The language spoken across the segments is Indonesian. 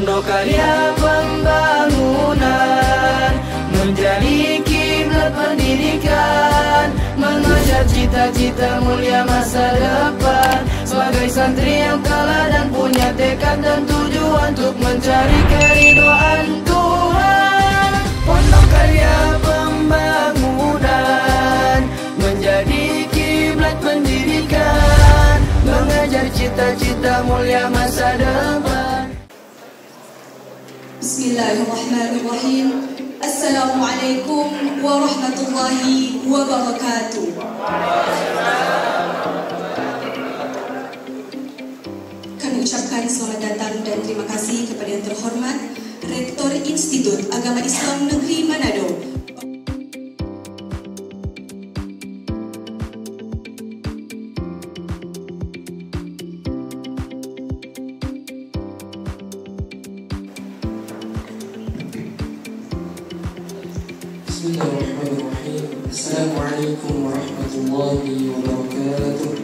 Pondok Karya Pembangunan menjadi kiblat pendidikan, mengejar cita-cita mulia masa depan. Sebagai santri yang teladan punya tekad dan tujuan untuk mencari keridhaan Tuhan. Pondok Karya Pembangunan menjadi kiblat pendidikan, mengejar cita-cita mulia masa depan. Bismillahirrahmanirrahim. Assalamualaikum warahmatullahi wabarakatuh. Kami ucapkan selamat datang dan terima kasih kepada yang terhormat Rektor Institut Agama Islam Negeri Manado, Bismillahirrahmanirrahim. Assalamualaikum warahmatullahi wabarakatuh.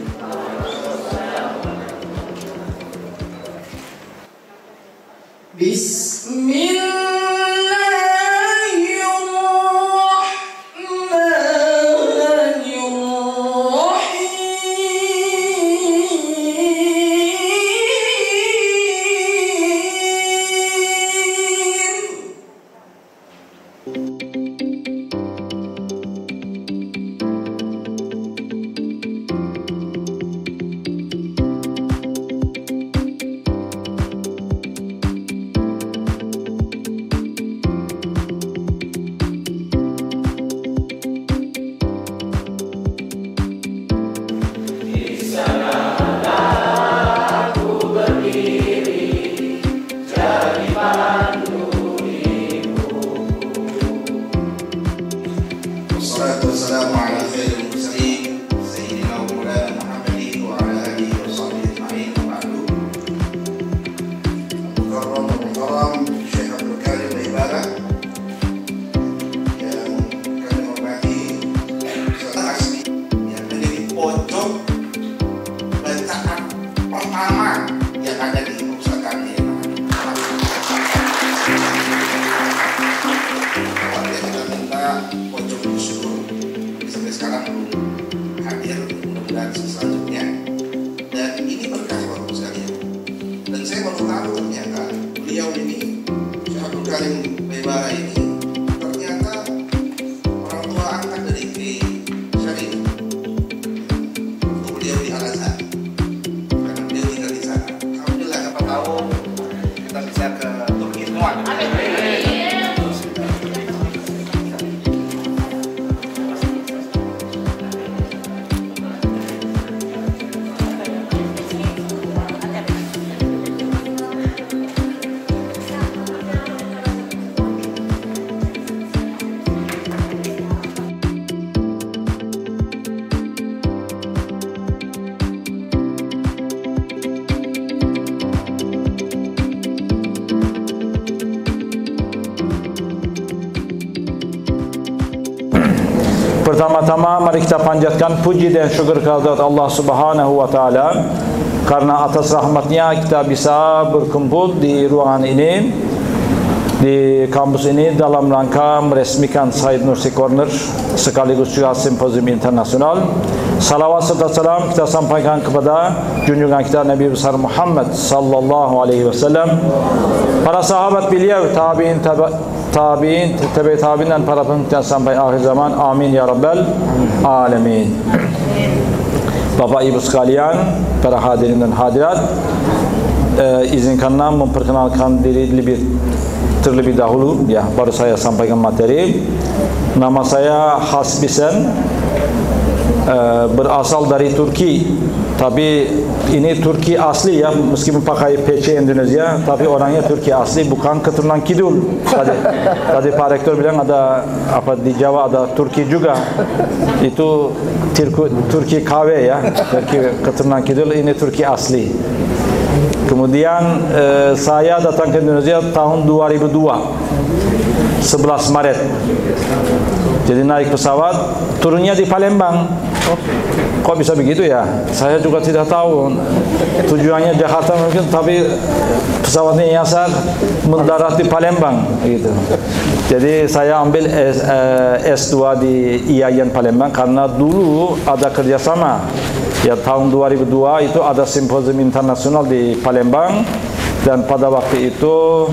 Wassalamu ala khairil mursalin Sayyidina wa maulana Muhammadin wa ala alihi wa sahbihi ajma'in wa ba'du. Mukarram wa mukarram Syekh Abdul Karim Ibadah yang kami hormati, Ustaz Asli yang menjadi pojok bacaan pertama yang ada di pusat kami. Kita minta pojok bersyukur sampai sekarang belum hadir, mudah-mudahan selanjutnya. Dan ini berkah bapak sekalian. Dan saya baru tahu ternyata beliau ini, Syekh Abdul Karim Bebara ini, ternyata orang tua angkat dari Kiai Syarif. Untuk beliau di Al-Azhar, karena beliau tinggal di sana. Alhamdulillah, siapa tahu kita bisa ke Turki semua. Pertama-tama mari kita panjatkan puji dan syukur kehadirat Allah Subhanahu wa taala karena atas rahmatnya kita bisa berkumpul di ruangan ini, di kampus ini dalam rangka meresmikan Said Nursi Corner sekaligus juga simposium internasional. Salawat serta salam kita sampaikan kepada junjungan kita Nabi besar Muhammad sallallahu alaihi wasallam, para sahabat beliau, tabi'in, tabi'in dan para pengikut sampai akhir zaman. Amin ya rabbal alamin. Bapak Ibu sekalian, para hadirin dan hadirat, izinkanlah memperkenalkan diri terlebih dahulu, ya, baru saya sampaikan materi. Nama saya Hasbisen, berasal dari Turki, tapi ini Turki asli ya, meskipun pakai PC Indonesia, tapi orangnya Turki asli, bukan keturunan Kidul. Tadi Pak Rektor bilang ada apa di Jawa ada Turki juga, itu Turki KW ya, Turki keturunan Kidul, ini Turki asli. Kemudian saya datang ke Indonesia tahun 2002, 11 Maret. Jadi naik pesawat, turunnya di Palembang. Kok bisa begitu ya? Saya juga tidak tahu. Tujuannya Jakarta mungkin, tapi pesawatnya nyasar mendarat di Palembang gitu. Jadi saya ambil S2 di IAIN Palembang karena dulu ada kerjasama. Ya tahun 2002 itu ada simposium internasional di Palembang, dan pada waktu itu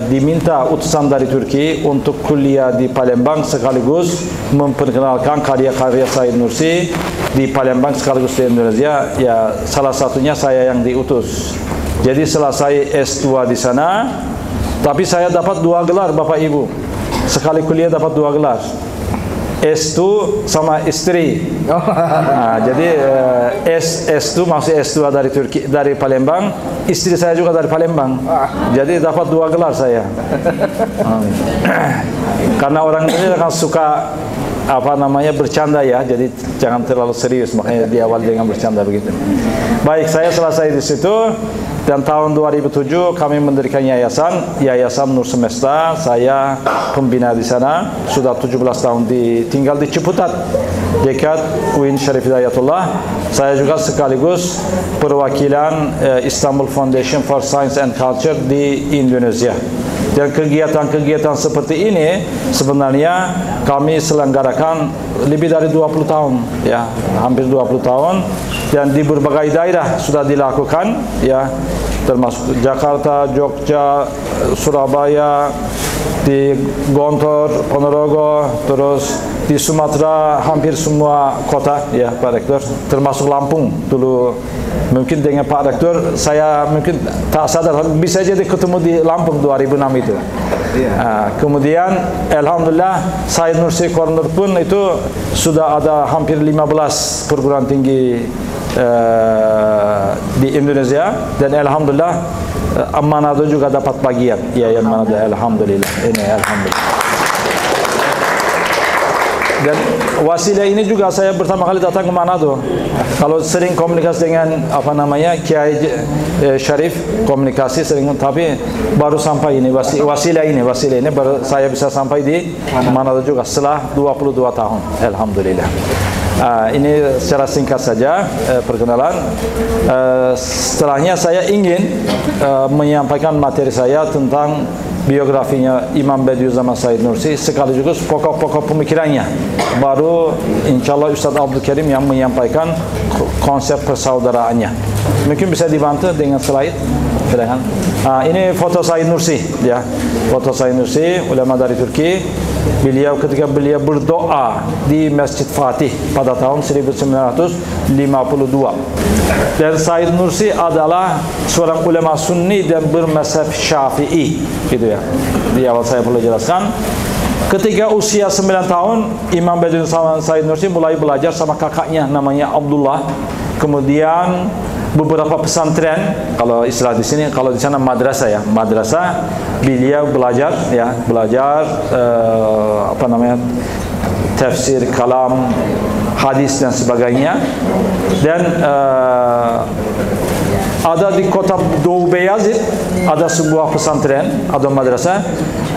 diminta utusan dari Turki untuk kuliah di Palembang sekaligus memperkenalkan karya-karya Said Nursi di Palembang sekaligus di Indonesia. Ya salah satunya saya yang diutus. Jadi selesai S2 di sana, tapi saya dapat 2 gelar Bapak Ibu. Sekali kuliah dapat 2 gelar. S2 sama istri. Nah, jadi S2 masih S2 dari Turki, dari Palembang. Istri saya juga dari Palembang. Jadi dapat 2 gelar saya. Karena orang ini akan suka bercanda ya. Jadi jangan terlalu serius, makanya di awal dengan bercanda begitu. Baik, saya selesai di situ. Dan tahun 2007 kami mendirikan Yayasan Nur Semesta. Saya pembina di sana. Sudah 17 tahun tinggal di Ciputat, dekat UIN Syarif Hidayatullah. Saya juga sekaligus perwakilan Istanbul Foundation for Science and Culture di Indonesia. Dan kegiatan-kegiatan seperti ini sebenarnya kami selenggarakan lebih dari 20 tahun, ya, hampir 20 tahun, dan di berbagai daerah sudah dilakukan, ya, termasuk Jakarta, Jogja, Surabaya, di Gontor, Ponorogo, terus di Sumatera, hampir semua kota, ya Pak Rektor, termasuk Lampung. Dulu mungkin dengan Pak Rektor saya mungkin tak sadar bisa jadi ketemu di Lampung 2006 itu. Kemudian Alhamdulillah Said Nursi Corner pun itu sudah ada hampir 15 perguruan tinggi di Indonesia, dan Alhamdulillah Manado juga dapat bagian. Ya Manado, Alhamdulillah. Ini Alhamdulillah. Dan wasilah ini juga saya pertama kali datang ke Manado. Kalau sering komunikasi dengan Kiai Syarif, komunikasi sering, tapi baru sampai ini wasilah ini baru saya bisa sampai di Manado juga setelah 22 tahun. Alhamdulillah. Ini secara singkat saja perkenalan. Setelahnya saya ingin menyampaikan materi saya tentang biografinya Imam Bediüzzaman Said Nursi sekaligus pokok-pokok pemikirannya. Baru insya Allah Ustaz Abdul Karim yang menyampaikan konsep persaudaraannya. Mungkin bisa dibantu dengan slide. Silakan. Ini foto Said Nursi, ya, foto Said Nursi, ulama dari Turki. Beliau ketika beliau berdoa di Masjid Fatih pada tahun 1952. Dan Said Nursi adalah seorang ulama Sunni dan bermazhab Syafi'i, gitu ya. Di awal saya perlu jelaskan. Ketika usia 9 tahun, Imam Bediüzzaman Said Nursi mulai belajar sama kakaknya namanya Abdullah. Kemudian beberapa pesantren, kalau istilah di sini, kalau di sana madrasah, ya, madrasah, beliau belajar, ya, tafsir, kalam, hadis dan sebagainya. Dan ada di kota Doğu Beyazıt ada sebuah pesantren, ada madrasah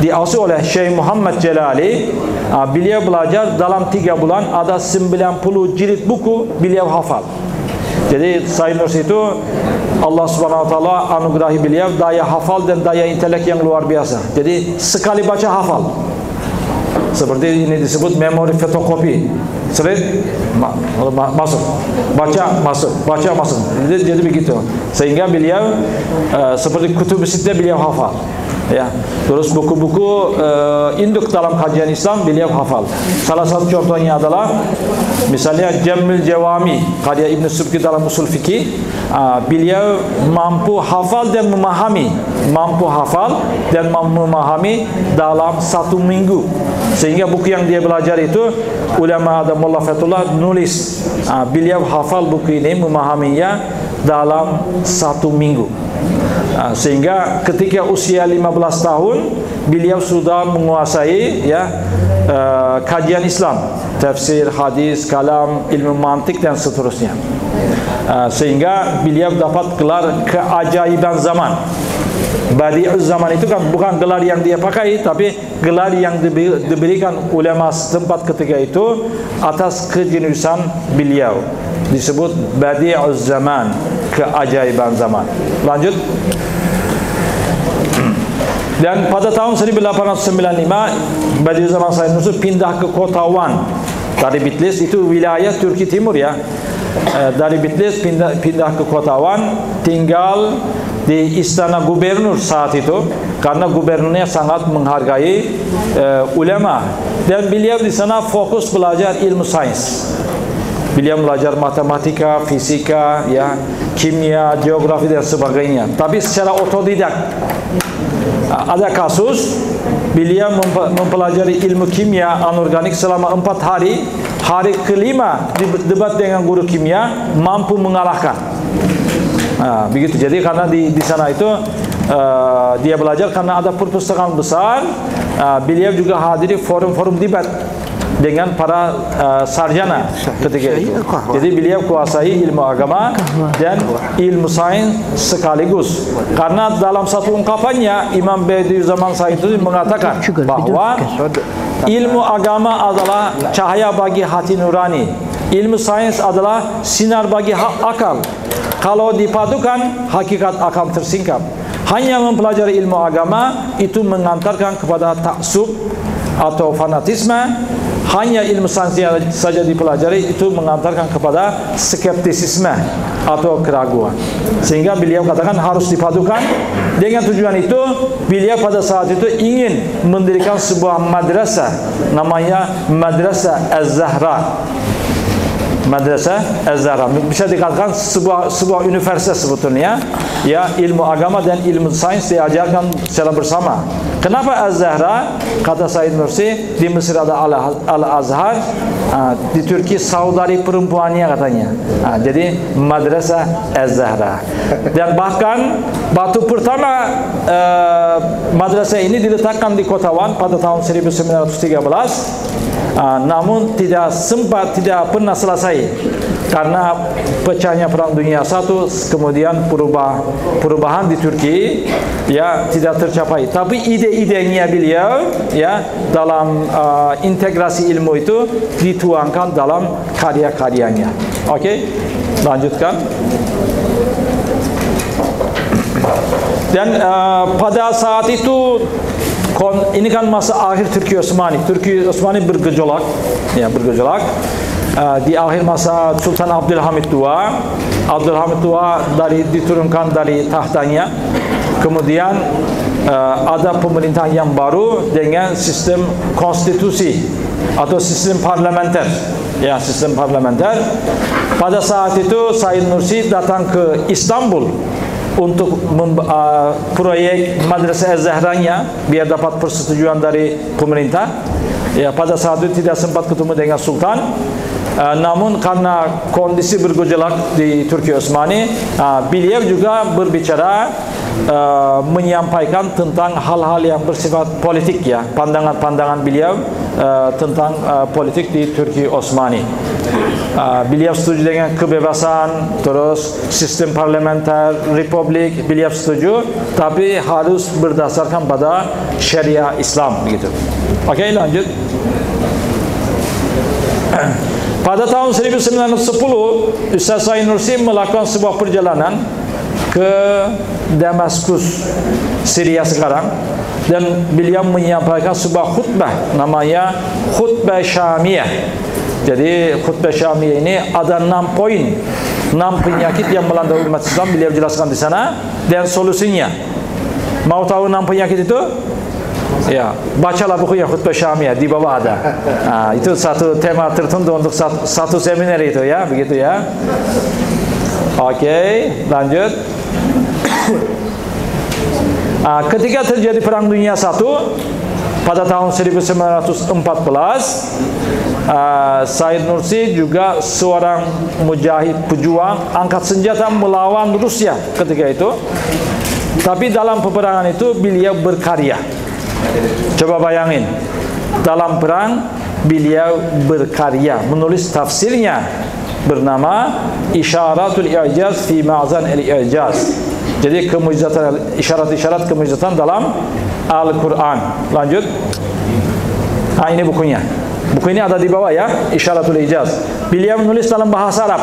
diasuh oleh Syekh Muhammad Celali. Beliau belajar dalam 3 bulan ada 90 jilid buku beliau hafal. Jadi Said Nursi itu Allah Subhanahu wa taala anugerahi beliau daya hafal dan daya intelek yang luar biasa. Jadi sekali baca hafal. Seperti ini disebut memori fotokopi. Sering masuk, baca masuk, baca masuk. Jadi begitu. Sehingga beliau seperti kutub sittah beliau hafal. Ya, terus buku-buku induk dalam kajian Islam beliau hafal. Salah satu contohnya adalah misalnya Jamil Jawami karya Ibn Subki dalam usul fikih. Beliau mampu hafal dan memahami, dalam 1 minggu. Sehingga buku yang dia belajar itu ulama ada Mullah Fatullah nulis. Beliau hafal buku ini, memahaminya dalam 1 minggu. Sehingga ketika usia 15 tahun beliau sudah menguasai, ya, kajian Islam, tafsir, hadis, kalam, ilmu mantik dan seterusnya. Sehingga beliau dapat gelar keajaiban zaman. Badi'uz zaman itu kan bukan gelar yang dia pakai, tapi gelar yang diberikan ulama setempat ketika itu atas kejeniusan beliau. Disebut Badi'uz zaman, keajaiban zaman. Lanjut. Dan pada tahun 1895 Badi'uz Zaman Said Nursi pindah ke kota Wan dari Bitlis, itu wilayah Turki Timur ya. Dari Bitlis pindah ke kota Wan, tinggal di istana gubernur saat itu karena gubernurnya sangat menghargai ulama, dan beliau di sana fokus belajar ilmu sains. Beliau belajar matematika, fisika, ya, kimia, geografi dan sebagainya, tapi secara otodidak. Ada kasus beliau mempelajari ilmu kimia anorganik selama 4 hari. Hari kelima debat dengan guru kimia mampu mengalahkan. Nah, begitu. Jadi karena di sana itu dia belajar karena ada perpustakaan besar. Beliau juga hadiri forum-forum debat dengan para sarjana ketika itu. Jadi beliau kuasai ilmu agama dan ilmu sains sekaligus. Karena dalam satu ungkapannya Imam Badi'uz Zaman Said itu mengatakan bahwa ilmu agama adalah cahaya bagi hati nurani, ilmu sains adalah sinar bagi akal. Kalau dipadukan, hakikat akan tersingkap. Hanya mempelajari ilmu agama itu mengantarkan kepada taksub atau fanatisme. Hanya ilmu sains saja dipelajari itu mengantarkan kepada skeptisisme atau keraguan. Sehingga beliau katakan harus dipadukan. Dengan tujuan itu, beliau pada saat itu ingin mendirikan sebuah madrasah, namanya Madrasah Az-Zahra. Madrasah Az-Zahra bisa dikatakan sebuah universitas sebetulnya, ya, ilmu agama dan ilmu sains diajarkan secara bersama. Kenapa Az-Zahra? Kata Said Nursi, di Mesir ada Al-Azhar, di Turki saudari perempuannya katanya. Jadi Madrasah Az-Zahra. Dan bahkan batu pertama madrasah ini diletakkan di kota Wan pada tahun 1913. Namun tidak pernah selesai karena pecahnya Perang Dunia I, kemudian perubahan di Turki, ya, tidak tercapai. Tapi ide-idenya beliau, ya, dalam integrasi ilmu itu dituangkan dalam karya-karyanya. Oke, lanjutkan. Dan pada saat itu ini kan masa akhir Turki Osmani. Turki Osmani bergejolak, ya, bergejolak. Di akhir masa Sultan Abdülhamid II. Abdülhamid II diturunkan dari tahtanya. Kemudian ada pemerintahan yang baru dengan sistem konstitusi atau sistem parlementer. Ya, sistem parlementer. Pada saat itu Said Nursi datang ke Istanbul untuk proyek Madrasah Az-Zahranya biar dapat persetujuan dari pemerintah. Ya, pada saat itu tidak sempat ketemu dengan Sultan. Namun karena kondisi bergejolak di Turki Osmani, beliau juga berbicara, menyampaikan tentang hal-hal yang bersifat politik, ya, pandangan-pandangan beliau tentang politik di Turki Osmani. Beliau setuju dengan kebebasan, terus sistem parlementer, republik, beliau setuju, tapi harus berdasarkan pada syariah Islam, begitu. Oke, lanjut. Pada tahun 1910, Ustaz Said Nursi melakukan sebuah perjalanan ke Damaskus, Syria sekarang, dan beliau menyampaikan sebuah khutbah namanya Khutbah Syamiyah. Jadi khutbah Syamiyah ini ada 6 poin, 6 penyakit yang melanda umat Islam, beliau jelaskan di sana dan solusinya. Mau tahu 6 penyakit itu? Ya, bacalah bukunya Khutbah Syamiyah, di bawah ada. Itu satu tema tertentu untuk satu seminar itu, ya, begitu ya. Oke, lanjut. Ketika terjadi Perang Dunia I pada tahun 1914, Said Nursi juga seorang mujahid pejuang angkat senjata melawan Rusia ketika itu. Tapi dalam peperangan itu beliau berkarya. Coba bayangin, dalam perang beliau berkarya, menulis tafsirnya bernama Isyaratul I'jaz fi Ma'zan al-I'jaz. Jadi kemujizatan, isyarat-isyarat kemujizatan dalam Al-Quran. Lanjut. Ini bukunya. Buku ini ada di bawah ya, Isyaratul Ijaz. Beliau menulis dalam bahasa Arab.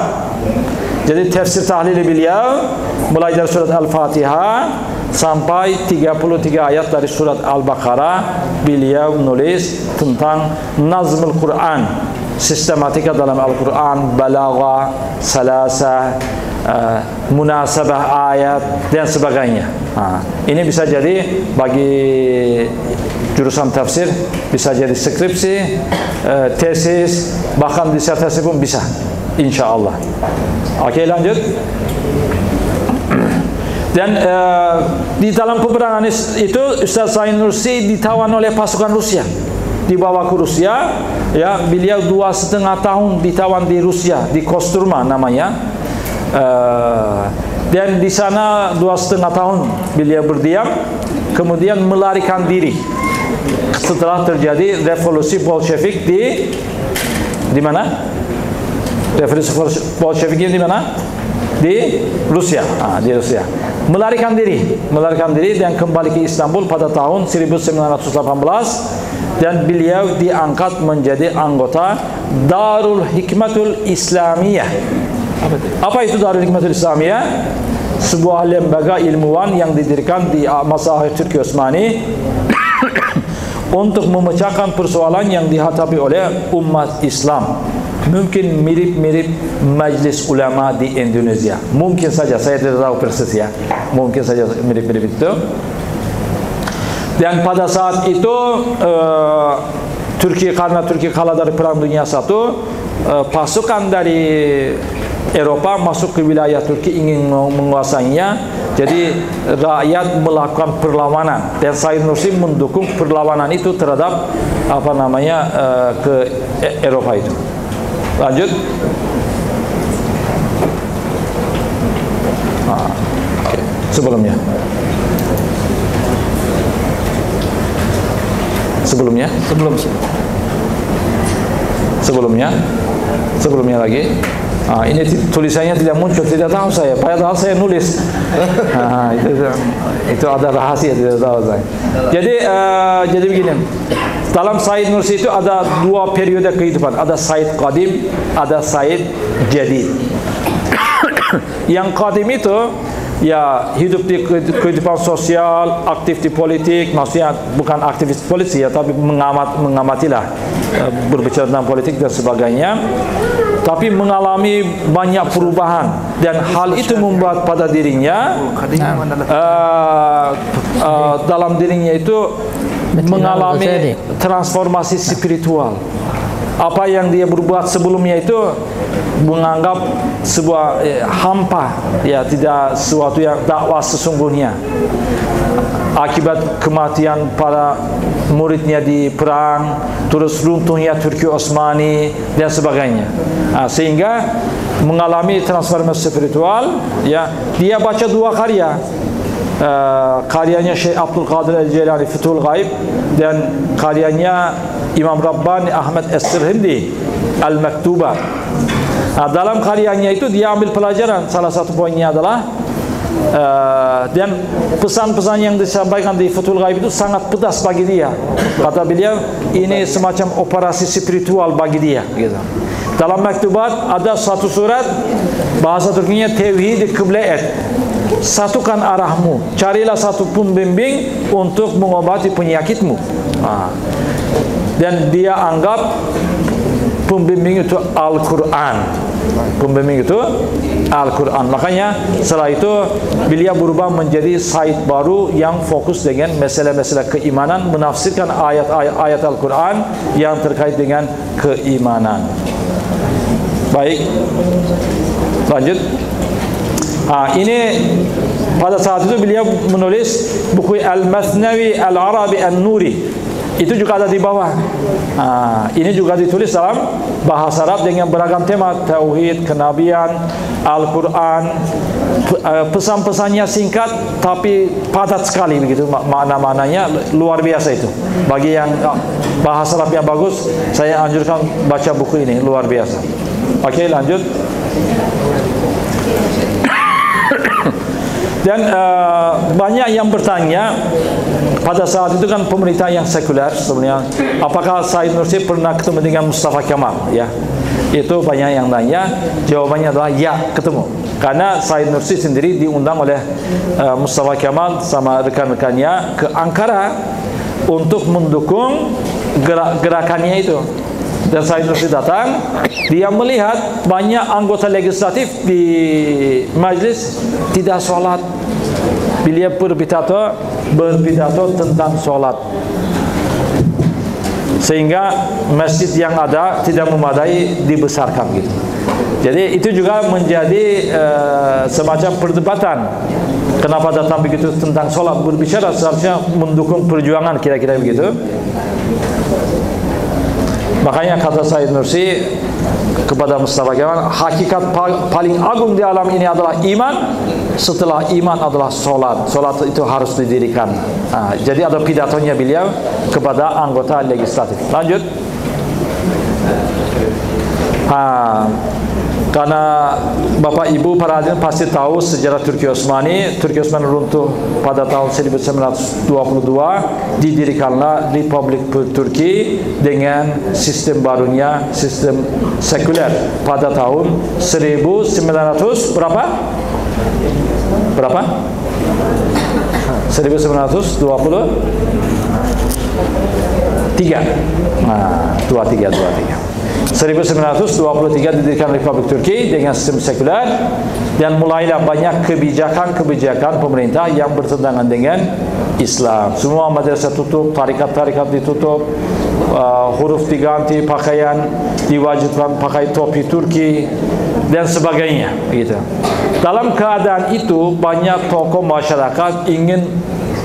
Jadi tafsir tahlil beliau mulai dari surat Al-Fatihah sampai 33 ayat dari surat Al-Baqarah. Beliau menulis tentang nazmul Quran, sistematika dalam Al-Quran, balaghah, salasah, munasabah ayat dan sebagainya. Ini bisa jadi bagi jurusan tafsir, bisa jadi skripsi, tesis, bahkan disertasi pun bisa, insya Allah. Oke, lanjut. Dan di dalam peperangan itu Ustaz Said Nursi ditawan oleh pasukan Rusia, dibawa ke Rusia. Ya, beliau 2,5 tahun ditawan di Rusia, di Kostroma namanya. Dan di sana 2,5 tahun beliau berdiam, kemudian melarikan diri setelah terjadi revolusi Bolshevik di mana? Revolusi Bolshevik di mana? Di Rusia. Di Rusia. Melarikan diri dan kembali ke Istanbul pada tahun 1918, dan beliau diangkat menjadi anggota Darul Hikmatul Islamiyah. Apa itu Darul Hikmatul Islamiyah? Sebuah lembaga ilmuwan yang didirikan di masa akhir Turki Osmani untuk memecahkan persoalan yang dihadapi oleh umat Islam. Mungkin mirip-mirip Majlis Ulama di Indonesia. Mungkin saja, saya tidak tahu persis ya. Mungkin saja mirip-mirip itu. Dan pada saat itu karena Turki kalah dari Perang Dunia I, pasukan dari Eropa masuk ke wilayah Turki ingin menguasainya. Jadi rakyat melakukan perlawanan, dan Said Nursi mendukung perlawanan itu terhadap ke Eropa itu. Lanjut. Sebelumnya lagi. Ini tulisannya tidak muncul, tidak tahu saya. Padahal saya nulis. Itu ada rahasia, tidak tahu saya. Jadi begini. Dalam Said Nursi itu ada 2 periode kehidupan. Ada Said Qadim, ada Said Jadid. Yang Qadim itu ya hidup di kehidupan sosial, aktif di politik, maksudnya bukan aktivis politik ya, tapi mengamatilah, berbicara tentang politik dan sebagainya. Tapi mengalami banyak perubahan, dan hal itu membuat pada dirinya dalam dirinya itu mengalami transformasi spiritual. Apa yang dia berbuat sebelumnya itu menganggap sebuah hampa, ya, tidak sesuatu yang dakwah sesungguhnya. Akibat kematian para muridnya di perang, terus runtuhnya Turki Osmani dan sebagainya. Sehingga mengalami transformasi spiritual, ya. Dia baca 2 karya. Karyanya Syekh Abdul Qadir Al-Jilani Futhul Ghaib, dan karyanya Imam Rabbani Ahmad As-Sirhindi Al-Maktubat. Dalam karyanya itu dia ambil pelajaran, salah satu poinnya adalah dan pesan-pesan yang disampaikan di Futhul Ghaib itu sangat pedas bagi dia. Kata beliau, ini semacam operasi spiritual bagi dia, gitu. Dalam Maktubat ada satu surat, bahasa Turkinya Tevhid Kiblat. Satukan arahmu, carilah satu pembimbing untuk mengobati penyakitmu. Dan dia anggap pembimbing itu Al-Quran. Pembimbing itu Al-Quran. Makanya setelah itu beliau berubah menjadi Said baru yang fokus dengan masalah-masalah keimanan, menafsirkan ayat-ayat Al-Quran yang terkait dengan keimanan. Baik, lanjut. Ini pada saat itu beliau menulis buku Al-Mathnawi Al-Arabi An-Nuri. Itu juga ada di bawah. Ini juga ditulis dalam bahasa Arab dengan beragam tema, tauhid, kenabian, Al-Quran. Pesan-pesannya singkat tapi padat sekali begitu, makna-maknanya luar biasa itu. Bagi yang bahasa Arab yang bagus, saya anjurkan baca buku ini, luar biasa. Oke, lanjut. Dan banyak yang bertanya pada saat itu kan pemerintah yang sekuler sebenarnya, apakah Said Nursi pernah ketemu dengan Mustafa Kemal? Ya, itu banyak yang tanya. Jawabannya adalah ya, ketemu. Karena Said Nursi sendiri diundang oleh Mustafa Kemal sama rekan-rekannya ke Ankara untuk mendukung gerakannya itu. Dan Said Nursi datang, dia melihat banyak anggota legislatif di majlis tidak sholat. Beliau berpidato tentang sholat, sehingga masjid yang ada tidak memadai dibesarkan gitu. Jadi itu juga menjadi semacam perdebatan. Kenapa datang begitu tentang sholat? Berbicara seharusnya mendukung perjuangan, kira-kira begitu. Makanya kata Said Nursi kepada Mustafa Kemal, hakikat paling agung di alam ini adalah iman. Setelah iman adalah sholat. Sholat itu harus didirikan. Jadi ada pidatonya beliau kepada anggota legislatif. Lanjut. Karena Bapak Ibu para hadirin pasti tahu sejarah Turki Osmani. Turki Osmani runtuh pada tahun 1922. Didirikanlah Republik Turki dengan sistem barunya, sistem sekuler pada tahun 1900 berapa? Berapa? 1923. 1923 didirikan Republik Turki dengan sistem sekuler, dan mulailah banyak kebijakan-kebijakan pemerintah yang bertentangan dengan Islam. Semua madrasah tutup, tarikat-tarikat ditutup, huruf diganti, pakaian diwajibkan pakai topi Turki dan sebagainya gitu. Dalam keadaan itu banyak tokoh masyarakat ingin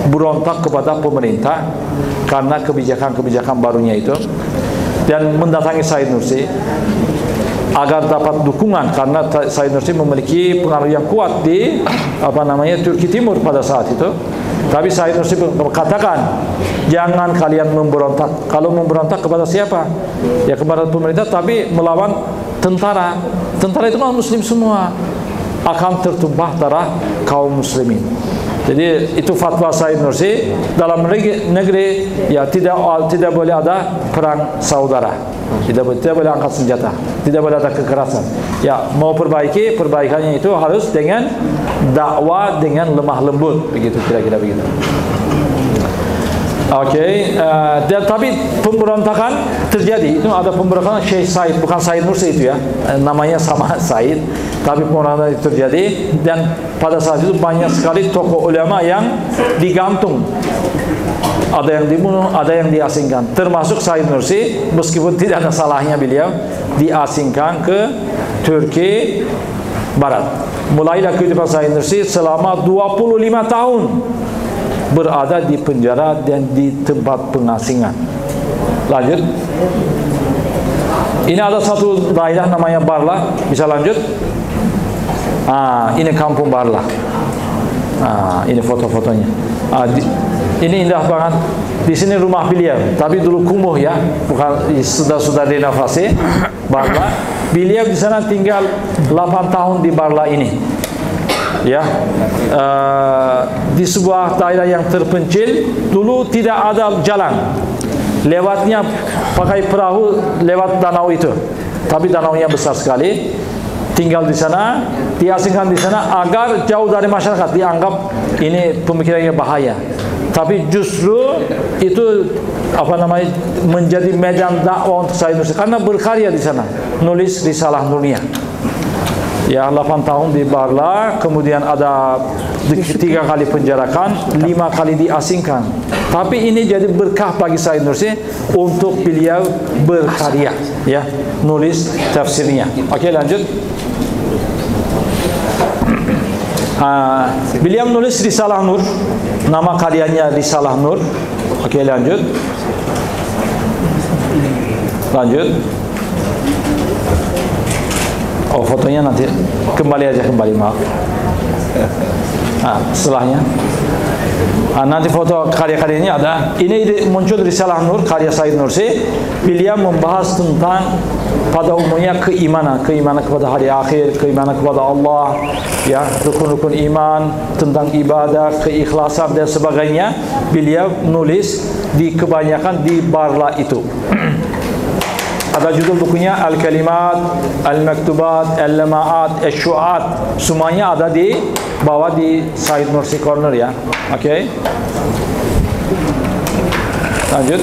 berontak kepada pemerintah karena kebijakan-kebijakan barunya itu, dan mendatangi Said Nursi agar dapat dukungan, karena Said Nursi memiliki pengaruh yang kuat di Turki Timur pada saat itu. Tapi Said Nursi berkatakan, jangan kalian memberontak. Kalau memberontak kepada siapa? Ya kepada pemerintah, tapi melawan tentara. Tentara itu kan muslim semua, akan tertumpah darah kaum muslimin. Jadi itu fatwa Said Nursi. Dalam negeri ya tidak boleh ada perang saudara, tidak boleh angkat senjata, tidak boleh ada kekerasan. Ya mau perbaikannya itu harus dengan dakwah, dengan lemah lembut, begitu kira-kira begitu. Oke, dan tapi pemberontakan terjadi. Itu ada pemberontakan Syekh Said, bukan Said Nursi itu ya, namanya sama Said, tapi pemberontakan itu terjadi. Dan pada saat itu banyak sekali tokoh ulama yang digantung, ada yang dibunuh, ada yang diasingkan, termasuk Said Nursi. Meskipun tidak ada salahnya beliau diasingkan ke Turki Barat. Mulailah kehidupan Said Nursi selama 25 tahun berada di penjara dan di tempat pengasingan. Lanjut. Ini ada satu daerah namanya Barla. Bisa lanjut? Ini kampung Barla. Ini foto-fotonya. Ini indah banget. Di sini rumah beliau, tapi dulu kumuh ya, bukan, sudah renovasi. Barla. Beliau di sana tinggal 8 tahun di Barla ini. Ya, di sebuah daerah yang terpencil. Dulu tidak ada jalan, lewatnya pakai perahu lewat danau itu, tapi danaunya besar sekali. Tinggal di sana, diasingkan di sana agar jauh dari masyarakat, dianggap ini pemikirannya bahaya. Tapi justru itu menjadi medan dakwah untuk Said Nursi, karena berkarya di sana, nulis risalah nuriyah. Ya, 8 tahun di Barla, kemudian ada 3 kali penjarakan, 5 kali diasingkan. Tapi ini jadi berkah bagi Said Nursi untuk beliau berkarya, ya, nulis tafsirnya. Oke, lanjut. Beliau menulis Risalah Nur, nama karyanya Risalah Nur. Oke, lanjut. Lanjut. Oh, fotonya nanti kembali, maaf. Setelahnya. Nanti foto karya-karyanya ada. Ini muncul Risalah Nur karya Said Nursi. Beliau membahas tentang pada umumnya keimanan kepada hari akhir, keimanan kepada Allah, ya, rukun-rukun iman, tentang ibadah, keikhlasan dan sebagainya. Beliau nulis di kebanyakan di Barla itu. Ada judul bukunya Al-Kalimat, Al-Maktubat, Al-Lama'at, Al-Syu'at. Semuanya ada di bawah di Said Nursi Corner, ya. Oke. Lanjut.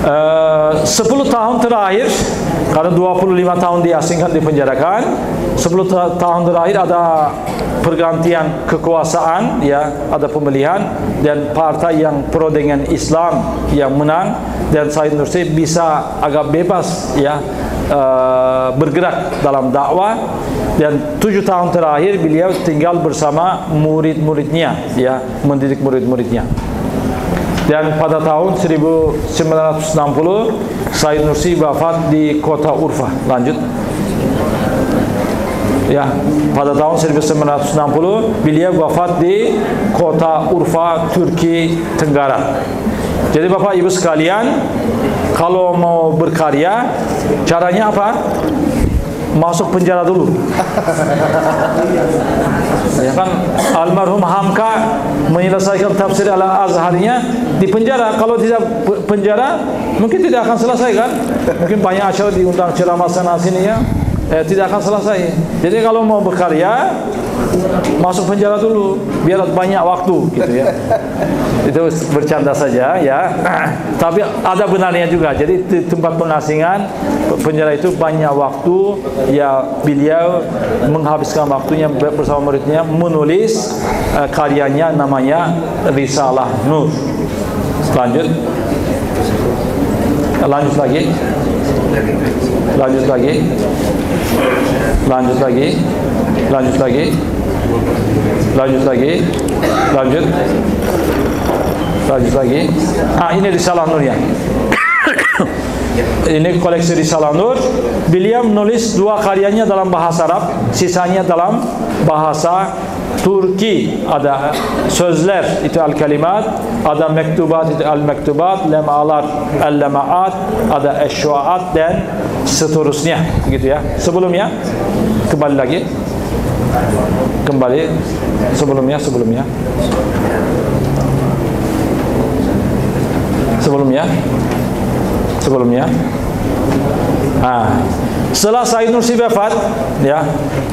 10 tahun terakhir, karena 25 tahun diasingkan, dipenjarakan. 10 tahun terakhir ada pergantian kekuasaan, ya, ada pemilihan dan partai yang pro dengan Islam yang menang, dan Said Nursi bisa agak bebas, ya, bergerak dalam dakwah. Dan 7 tahun terakhir beliau tinggal bersama murid-muridnya, ya, mendidik murid-muridnya. Dan pada tahun 1960 Said Nursi wafat di kota Urfa. Lanjut. Ya, pada tahun 1960 beliau wafat di kota Urfa, Turki Tenggara. Jadi Bapak Ibu sekalian, kalau mau berkarya, caranya apa? Masuk penjara dulu. Ya kan, almarhum Hamka menyelesaikan tafsir Al-Azharnya di penjara. Kalau tidak penjara, mungkin tidak akan selesai, kan? Mungkin banyak acara diundang ceramah sana sini, ya, tidak akan selesai. Jadi kalau mau berkarya, masuk penjara dulu, biar banyak waktu, gitu, ya. Itu bercanda saja, ya. Tapi ada benarnya juga. Jadi di tempat pengasingan, penjara itu banyak waktu, ya, beliau menghabiskan waktunya bersama muridnya menulis karyanya, namanya Risalah Nur. Lanjut. Lanjut lagi. Lanjut lagi. Lanjut lagi. Lanjut lagi. Lanjut lagi. Lanjut. Lanjut lagi. Ini Risalah Nur, ya. Ini koleksi Risalah Nur. Beliau menulis 2 karyanya dalam bahasa Arab, sisanya dalam bahasa Turki. Ada sözler, itu Al-Kalimat, ada Mektubat, itu Al-Mektubat, Al-Lama'at, ada Al-Syu'at, dan seterusnya, gitu, ya. Sebelumnya, kembali lagi. Kembali sebelumnya. Setelah Said Nursi wafat, ya,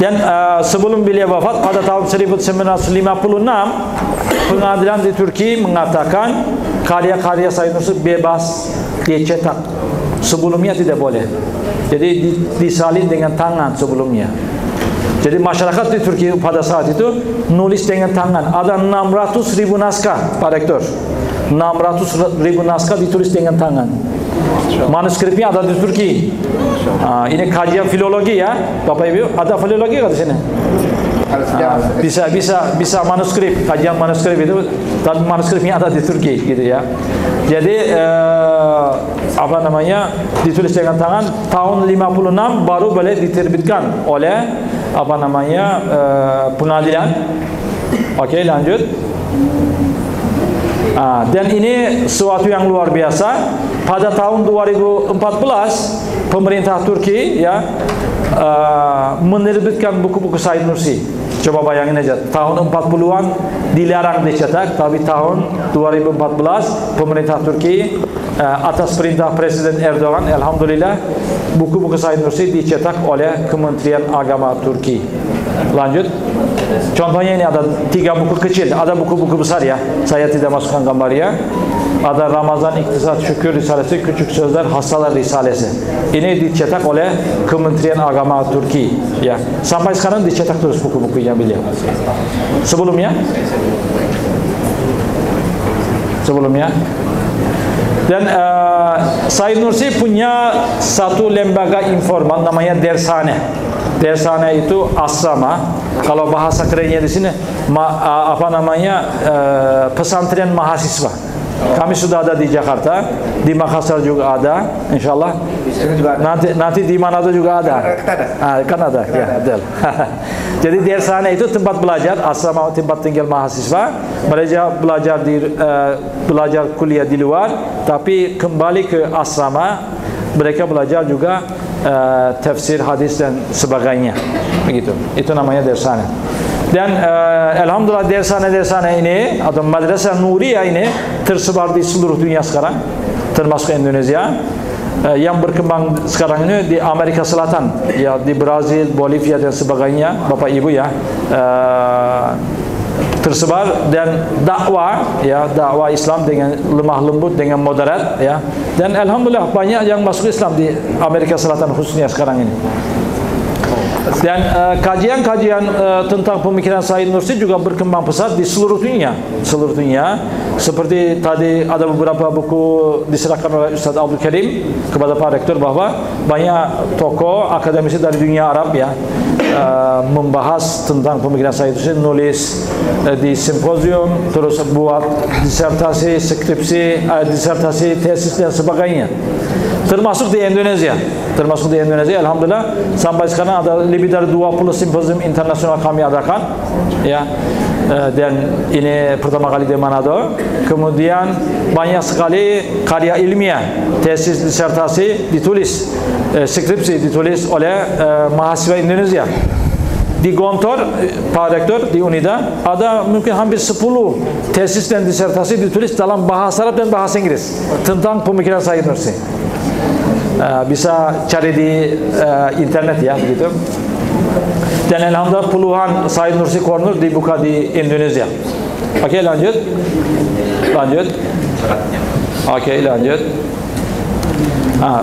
dan sebelum beliau wafat pada tahun 1956, pengadilan di Turki mengatakan karya-karya Said Nursi bebas dicetak. Sebelumnya tidak boleh. Jadi disalin dengan tangan sebelumnya. Jadi masyarakat di Turki pada saat itu nulis dengan tangan. Ada 600.000 naskah, Pak Rektor. 600.000 naskah ditulis dengan tangan. Manuskripnya ada di Turki. Ini kajian filologi, ya, Bapak Ibu. Ada filologi di sini? Bisa manuskrip, kajian manuskrip itu, dan manuskripnya ada di Turki, gitu, ya. Jadi ditulis dengan tangan. Tahun 56 baru boleh diterbitkan oleh pengadilan. Oke, lanjut. Dan ini suatu yang luar biasa. Pada tahun 2014 pemerintah Turki, ya, menerbitkan buku-buku Said Nursi. Coba bayangin aja, tahun 40-an dilarang dicetak, tapi tahun 2014 pemerintah Turki atas perintah Presiden Erdogan, alhamdulillah, buku-buku Said Nursi dicetak oleh Kementerian Agama Turki. Lanjut. Contohnya ini ada 3 buku kecil, ada buku-buku besar, ya. Saya tidak masukkan gambarnya. Ada Ramazan İktisat Şükür Risalesi, Küçük Sözler Hastalar Risalesi. Ini dicetak oleh Kementerian Agama Turki, ya. Sampai sekarang dicetak terus buku-bukunya beliau. Sebelumnya. Dan Said Nursi punya satu lembaga informal namanya Dershane. Dershane itu asrama. Kalau bahasa kerennya di sini pesantren mahasiswa. Kami sudah ada di Jakarta, di Makassar juga ada, insyaallah. Nanti di Manado juga ada. Kan ada, ya. Jadi Dershane itu tempat belajar, asrama, tempat tinggal mahasiswa. belajar kuliah di luar, tapi kembali ke asrama mereka belajar juga tafsir hadis dan sebagainya. Begitu. Itu namanya dersana. Dan alhamdulillah dersana ini atau madrasah Nuriyah ini tersebar di seluruh dunia sekarang, termasuk Indonesia. Yang berkembang sekarang ini di Amerika Selatan, ya, di Brazil, Bolivia dan sebagainya, Bapak Ibu ya, tersebar. Dan dakwah, ya, dakwah Islam dengan lemah lembut, dengan moderat, ya. Dan alhamdulillah banyak yang masuk Islam di Amerika Selatan khususnya sekarang ini. Dan kajian-kajian tentang pemikiran Said Nursi juga berkembang pesat di seluruh dunia. Seperti tadi ada beberapa buku diserahkan oleh Ustaz Abdul Karim kepada Pak Rektor bahwa banyak tokoh akademisi dari dunia Arab, ya, membahas tentang pemikiran Said Nursi, nulis di simposium, terus buat disertasi, skripsi, disertasi, tesis dan sebagainya. Termasuk di Indonesia, alhamdulillah sampai sekarang ada lebih dari 20 simposium internasional kami adakan, ya. Dan ini pertama kali di Manado. Kemudian banyak sekali karya ilmiah, tesis, disertasi ditulis, skripsi ditulis oleh mahasiswa Indonesia. Di Gontor, Pak Rektor di Unida, ada mungkin hampir 10 tesis dan disertasi ditulis dalam bahasa Arab dan bahasa Inggris tentang pemikiran Said Nursi. Bisa cari di internet, ya, begitu. Dan alhamdulillah puluhan Said Nursi Corner dibuka di Indonesia. Oke, lanjut. Oke, lanjut.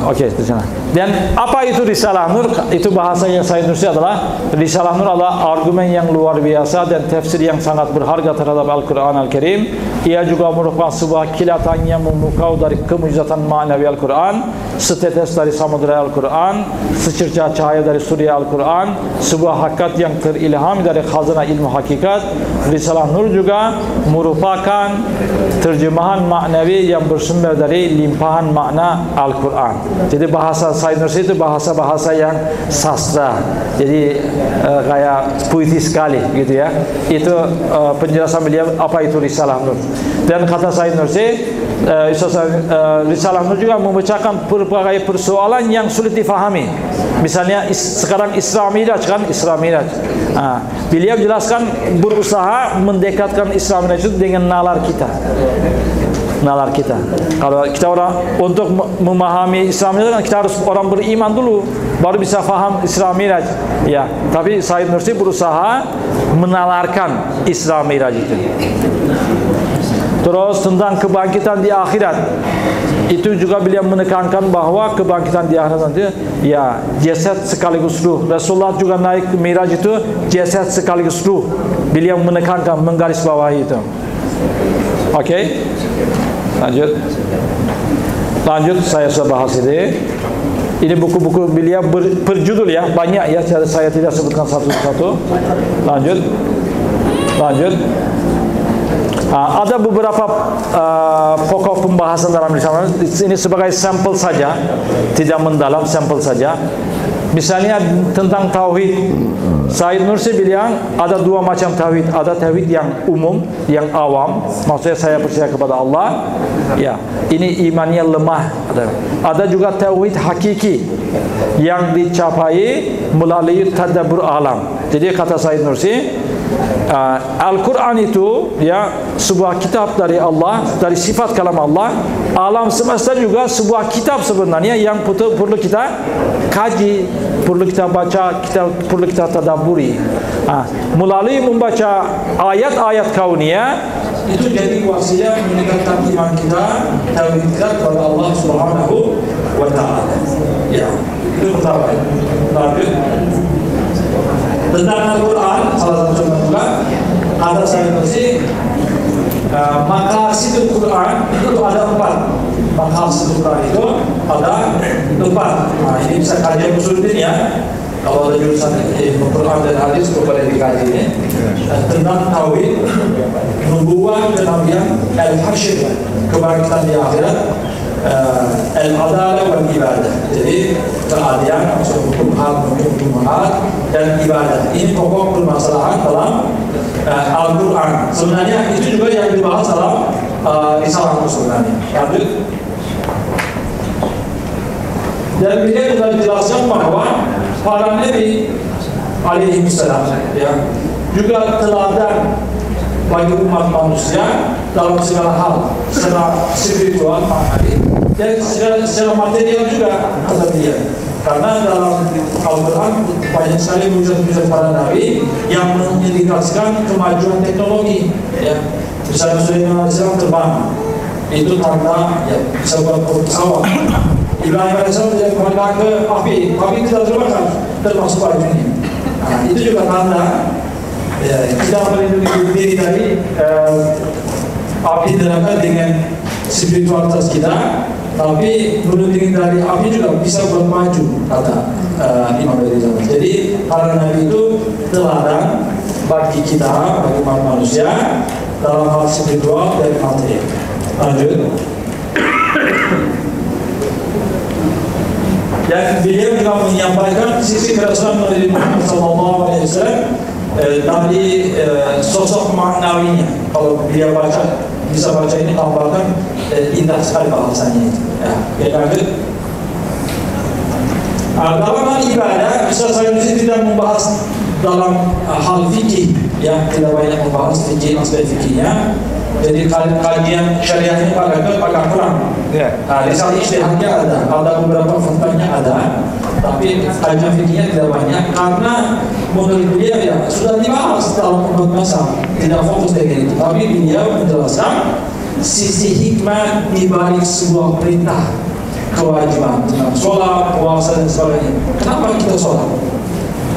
Oke, di sana. Dan apa itu Risalah Nur? Itu bahasanya Said Nursi adalah, Risalah Nur adalah argumen yang luar biasa dan tafsir yang sangat berharga terhadap Al-Quran Al-Karim. Ia juga merupakan sebuah kilatan yang memukau dari kemujizatan ma'nawi Al-Quran, setetes dari samudera Al-Quran, secercah cahaya dari surya Al-Quran, sebuah hakikat yang terilham dari khazanah ilmu hakikat. Risalah Nur juga merupakan terjemahan ma'nawi yang bersumber dari limpahan makna Al-Quran. Jadi bahasa Said Nursi itu bahasa-bahasa yang sastra, jadi kayak puitis sekali, gitu ya. Itu penjelasan beliau apa itu Risalah Nur. Dan kata Said Nursi, Risalah Nur juga memecahkan berbagai persoalan yang sulit difahami. Misalnya sekarang Isra Miraj, kan, Isra Miraj. Beliau jelaskan, berusaha mendekatkan Isra Miraj itu dengan nalar kita. Kalau kita orang untuk memahami Islam itu kan kita harus orang beriman dulu, baru bisa faham Isra Miraj, ya. Tapi Said Nursi berusaha menalarkan Isra Miraj itu. Terus tentang kebangkitan di akhirat, itu juga beliau menekankan bahwa kebangkitan di akhirat nanti, ya, jasad sekaligus ruh. Rasulullah juga naik ke Miraj itu jasad sekaligus ruh. Beliau menekankan, menggarisbawahi itu. Oke. Lanjut, saya sudah bahas ini. Ini buku-buku beliau berjudul, ya, banyak, ya, saya tidak sebutkan satu-satu. Lanjut. Ada beberapa pokok pembahasan dalam risalah ini sebagai sampel saja, tidak mendalam, sampel saja. Misalnya tentang tauhid, Said Nursi bilang ada dua macam tauhid. Ada tauhid yang umum, yang awam, maksudnya saya percaya kepada Allah, ya, ini imannya lemah. Ada juga tauhid hakiki yang dicapai melalui tadabbur alam. Jadi kata Said Nursi, Al-Quran itu, ya, sebuah kitab dari Allah, dari sifat kalam Allah. Alam semesta juga sebuah kitab sebenarnya yang perlu kita kaji, perlu kita baca, perlu kita tadabburi. Melalui membaca ayat-ayat kauniyah itu jadi wasilah meningkatkan iman kita, tauhid kita kepada Allah Subhanahu wa Ta'ala. Ya, itu pertama. Lanjut. Tentang Al-Quran, salah satu juga ada Said Nursi, maqasidul Quran itu ada 4. Maqasidul Quran itu ada 4. Ini bisa kajian Usuluddin, ya. Kalau ada jurusan Quran dan hadis kepada dikaji ini. Tentang tauhid, nubuwah, kenabian, al-hasyr, kebangkitan di akhirat, al-adalah wal ibadah. Jadi keadilan, maksud hukum hal dan ibadah. Ini pokok permasalahan dalam Al-Quran. Sebenarnya itu juga yang dibahas dalam Risalah sebenarnya. Lanjut. Dan beliau juga dijelaskan bahwa para nabi alaihi salam ya juga teladan bagi umat manusia dalam segala hal, secara spiritual materi dan secara material juga kata dia. Karena dalam Al-Quran banyak sekali mujizat-mujizat para nabi yang mengindikasikan kemajuan teknologi. Ya, misalnya Sulaiman alaihissalam terbang, itu tanda ya bisa buat pesawat. Ibrahim alaihissalam dia kembali ke api tidak terbakar, termasuk bajunya. Nah, itu juga tanda ya, kita melindungi diri dari api neraka dengan spiritualitas kita, tapi melindungi dari api juga bisa buat maju, kata Imam Ghazali. Jadi para nabi itu teladan bagi kita, bagi umat manusia dalam hal spiritual dan material. Lanjut. Dan beliau juga menyampaikan sisi kerasulan dari Muhammad SAW dari sosok maknawinya. Kalau beliau baca, bisa baca ini tambahkan indah sekali bahasanya itu. Ya, lanjut. Dalam hal ibadah, bisa saya tidak membahas dalam hal fikih, ya tidak banyak membahas fikih, aspek fikihnya. Jadi kajian syariahnya agak kurang. Risal ijtihadnya ada beberapa faktanya ada, tapi kajian fikihnya tidak banyak karena menurut beliau ya sudah dibahas dalam umat masa, tidak fokus dengan itu. Tapi beliau menjelaskan sisi hikmah di balik sebuah perintah, kewajiban tentang sholat, puasa dan sebagainya. Kenapa kita sholat?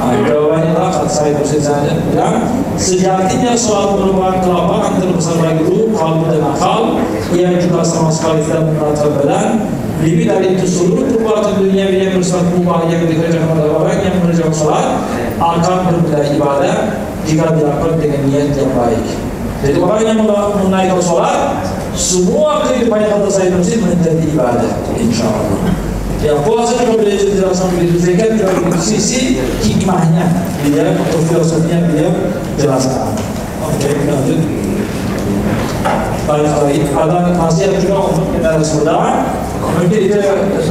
Jawabannya adalah kata saya dosen saya bilang sejatinya sholat merupakan kelapangan terbesar bagi ruh, kalbu dan akal yang juga sama sekali tidak menata badan. Lebih dari itu seluruh perbuatan dunia yang bersifat mubah yang dikerjakan oleh orang yang mengerjakan sholat akan berbeda ibadah jika dilakukan dengan niat yang baik. Jadi orang yang menaikkan sholat, semua kehidupannya kata saya dosen menjadi ibadah, insya Allah. Ya puasa juga beliau jelaskan begitu, sehingga juga sisi hikmahnya dia atau filosofinya beliau jelaskan. Oke, lanjut. Baik, ada nasihat juga untuk kita saudara. Mungkin itu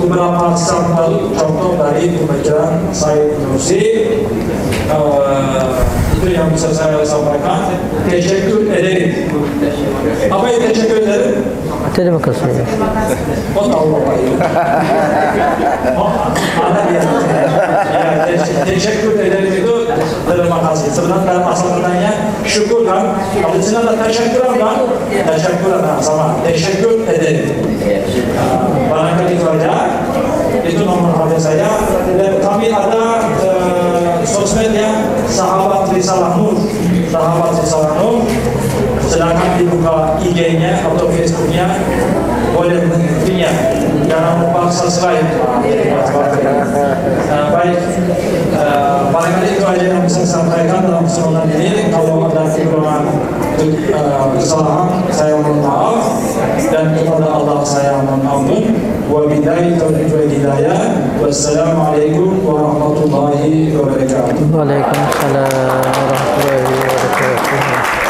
beberapa sampel contoh dari pembacaan Said Nursi. Itu yang bisa saya sampaikan. Teşekkür ederim. Apa yang teşekkür ederim? Terima kasih. Oh tahu Bapak itu. Oh ada dia. Ya, teşekkür ederim itu terima kasih. Sebenarnya dalam asal katanya syukur kan. Kalau di sini ada teşekküran kan? Teşekküran sama. Teşekkür ederim. Barangkali itu aja. Itu nomor HP saya. Dan kami ada sosmednya Sahabat Risalah Nur. Sahabat Risalah Nur. Sedangkan dibuka IG-nya atau Facebook-nya boleh mengikutinya, jangan lupa subscribe. Baik, barangkali itu aja yang bisa saya sampaikan dalam kesempatan ini. Kalau ada kekurangan kesalahan, saya mohon maaf, dan kepada Allah saya mohon ampun. Wabillahi taufiq wal hidayah. Wassalamualaikum warahmatullahi wabarakatuh. Waalaikumsalam warahmatullahi wabarakatuh.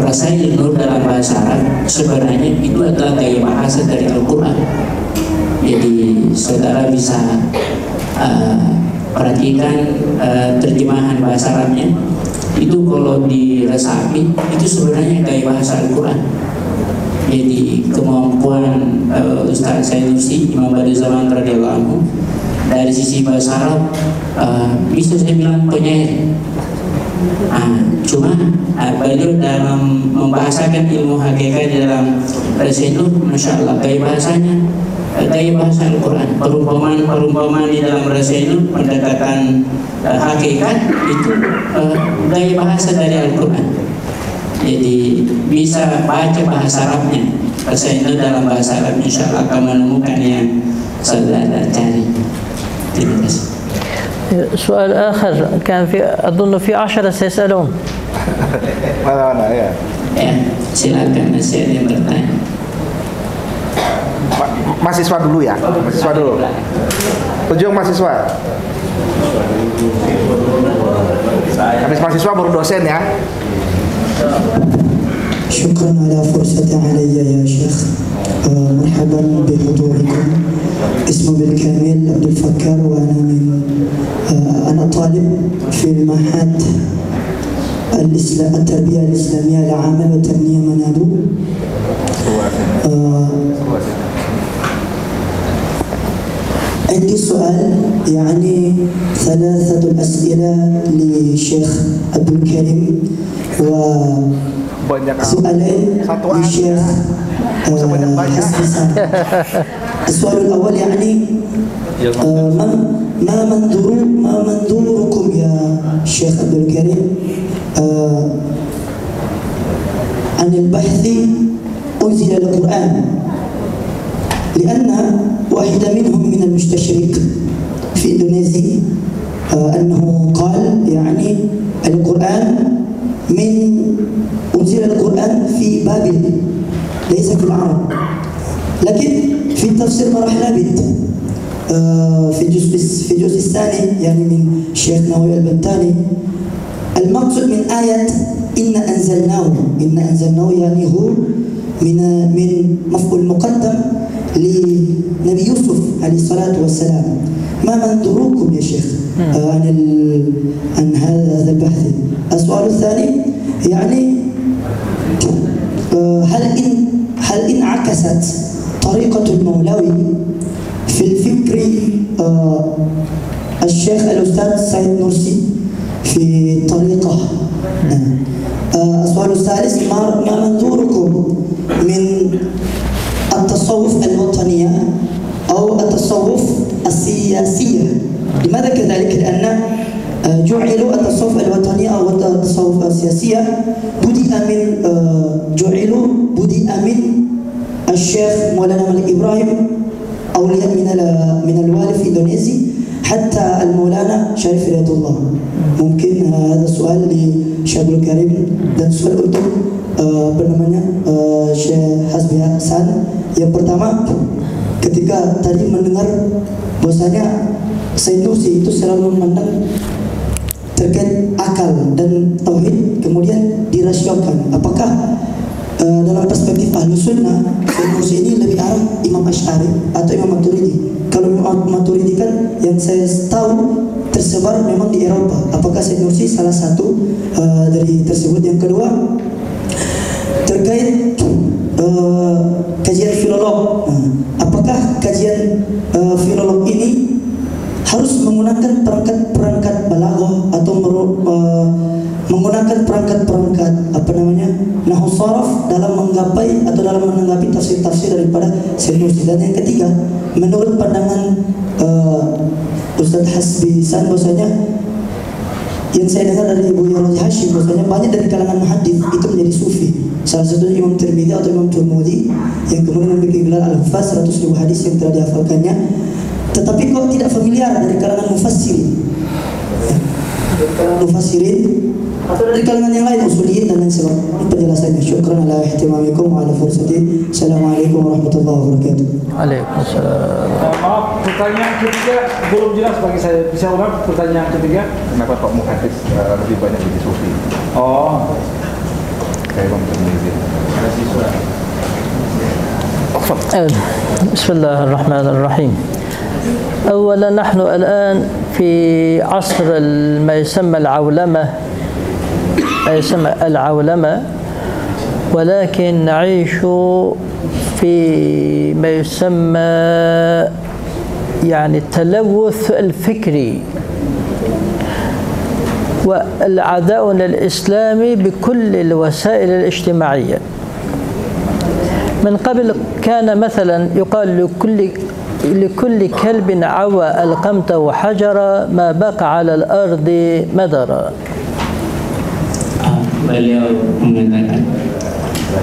Rasail Nur dalam bahasa Arab sebenarnya itu adalah gaya bahasa dari Al-Quran. Jadi saudara bisa perhatikan terjemahan bahasa Arabnya itu kalau diresapi itu sebenarnya gaya bahasa Al-Quran. Jadi kemampuan Ustaz Said Nursi Imam Badiuzzzaman radhiyallahu anhu dari sisi bahasa Arab bisa saya bilang penyair. Cuma beliau dalam membahasakan ilmu hakikat di dalam Rasulullah, Masya Allah, gaya bahasanya gaya bahasa Al-Quran, perumpamaan di dalam Rasulullah, pendekatan hakikat itu gaya bahasa dari Al-Quran. Jadi bisa baca bahasa Arabnya, Rasulullah dalam bahasa Arab, Insya Allah akan menemukan yang saudara cari. Terima kasih. سؤال آخر كان في أظن في 10 سيسألون. ماذا أنا Ya, silakan nasihat yang bertanya. Mahasiswa dulu ya, mahasiswa dulu. Ujung mahasiswa. Habis mahasiswa baru dosen ya. شكرا على فرصة علي يا شيخ. مرحبا بحضوركم. اسمي بالكامل عبد الفكار وأنا أنا طالب في معهد التربية الإسلامية لعمل وتنمية منادو. عندي سؤال يعني 3 أسئلة للشيخ عبد الكريم وسؤالين للشيخ حسن. السؤال الأول يعني ما منظوركم يا شيخ عبد الكريم عن البحث أنزل القرآن، لأن واحدة منهم من المستشرق في إندونيسيا أنه قال يعني القرآن أنزل القرآن في بابل ليس في العرب، لكن في تفسير مراح لابد في الجزء الثاني يعني من الشيخ نووي البنتاني المقصود من آية إن أنزلناه يعني هو من مفعول مقدم لنبي يوسف عليه الصلاة والسلام. ما منظوركم يا شيخ عن هذا البحث؟ السؤال الثاني يعني هل انعكست طريقة المولوي في الفكر الشيخ الأستاذ سيد نورسي في طريقة؟ السؤال الثالث ما منظوركم من التصوف الوطنية أو التصوف السياسية؟ لماذا كذلك؟ لأن جعلوا التصوف الوطنية أو التصوف السياسية بدأ من الشيخ مولانا ملك إبراهيم أولياء من الوالي في إندونيسيا حتى المولانا شريف رياض الله. ممكن هذا السؤال لشيخ الكريم dan soal untuk Syekh Hasbi Hasan. Yang pertama, ketika tadi mendengar bahwasanya Said Nursi itu selalu memandang terkait akal dan tauhid kemudian dirasiokan. Apakah dalam perspektif Ahlus Sunnah Said Nursi ini lebih arah Imam Asy'ari atau Imam Maturidi? Kalau Imam Maturidi kan yang saya tahu tersebar memang di Eropa. Apakah Said Nursi salah satu dari tersebut? Yang kedua, terkait kajian filolog, apakah kajian filolog ini harus menggunakan perangkat balaghah atau menggunakan perangkat nahwu sharaf dalam menggapai atau dalam menanggapi tafsir-tafsir daripada Said Nursi? Dan yang ketiga, menurut pandangan Ustaz Hasbi Hasan bahwasanya yang saya dengar dari Ibu Yaraji Hashim bahwasanya banyak dari kalangan muhaddits itu menjadi sufi. Salah satunya Imam Tirmidzi atau Imam Turmudi yang kemudian memiliki gelar Al-Hufaz 100.000 hadis yang telah dihafalkannya. Tetapi kok tidak familiar dari kalangan mufassirin atau dari kalangan yang lain, usuliyin dan lain sebagainya. Penjelasannya. Syukran ala ihtimamikum wa ala fursati. Assalamualaikum warahmatullahi wabarakatuh. Waalaikumsalam. Maaf, pertanyaan ketiga belum jelas bagi saya. Bisa ulang pertanyaan ketiga? Kenapa Pak Muhaddis lebih banyak jadi sufi? Oh, Kayak Imam Tirmidzi. بسم الله الرحمن الرحيم. أولا نحن الآن في عصر ما يسمى العولمة، ولكن نعيش في ما يسمى يعني التلوث الفكري والعداء الإسلامي بكل الوسائل الاجتماعية. من قبل كان مثلا يقال لكل كلب عوى ألقمته حجرا ما بقى على الأرض مدرا. Beliau mengatakan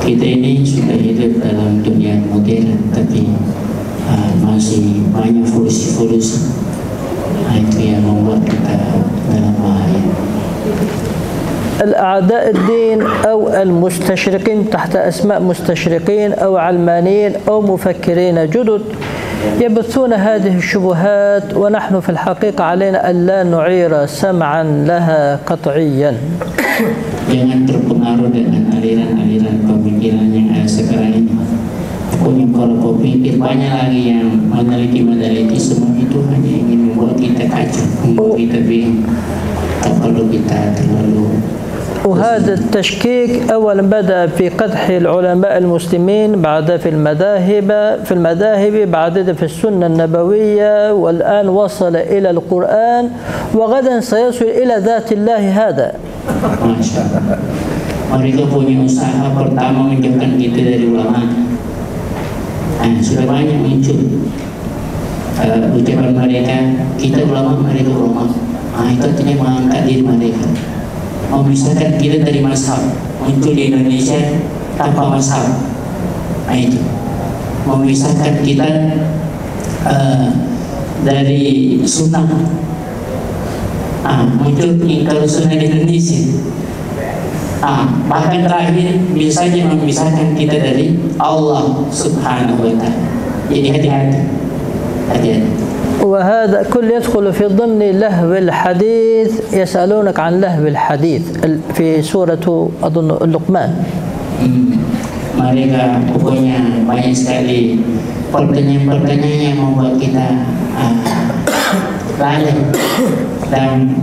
kita ini sudah hidup dalam dunia modern, tapi masih banyak polusi-polusi. Itu yang membuat kita dalam bahaya. الأعداء الدين أو المستشرقين تحت أسماء مستشرقين أو علمانيين أو مفكرين جدد يبثون هذه الشبهات، ونحن في الحقيقة علينا أن لا نعير سمعا لها قطعيا. Jangan terpengaruh dengan aliran-aliran pemikiran yang sekarang ini. Punya para pemikir banyak lagi yang meneliti semua itu hanya ingin membuat kita kacau, membuat kita bingung. Tak perlu kita terlalu. وهذا التشكيك أولا بدأ في قدح العلماء المسلمين، بعد في المذاهب، بعد في السنة النبوية، والآن وصل إلى القرآن، وغدا سيصل إلى ذات الله هذا. Masya Allah. Mereka punya usaha pertama menjauhkan kita dari ulama. Sudah banyak muncul ucapan mereka, kita ulama, mereka ulama. Itu artinya mengangkat diri mereka, memisahkan kita dari mazhab. Muncul di Indonesia tanpa mazhab. Itu memisahkan kita dari sunnah. Muncul kalau sunnah di Indonesia. Bahkan terakhir biasanya memisahkan kita dari Allah Subhanahu wa Ta'ala. Jadi hati-hati. وهذا كل يدخل في ضمن لهو الحديث. يسألونك عن لهو الحديث في سورة أظن اللقمان. Mereka pokoknya banyak sekali pertanyaan-pertanyaan yang membuat kita lalai dan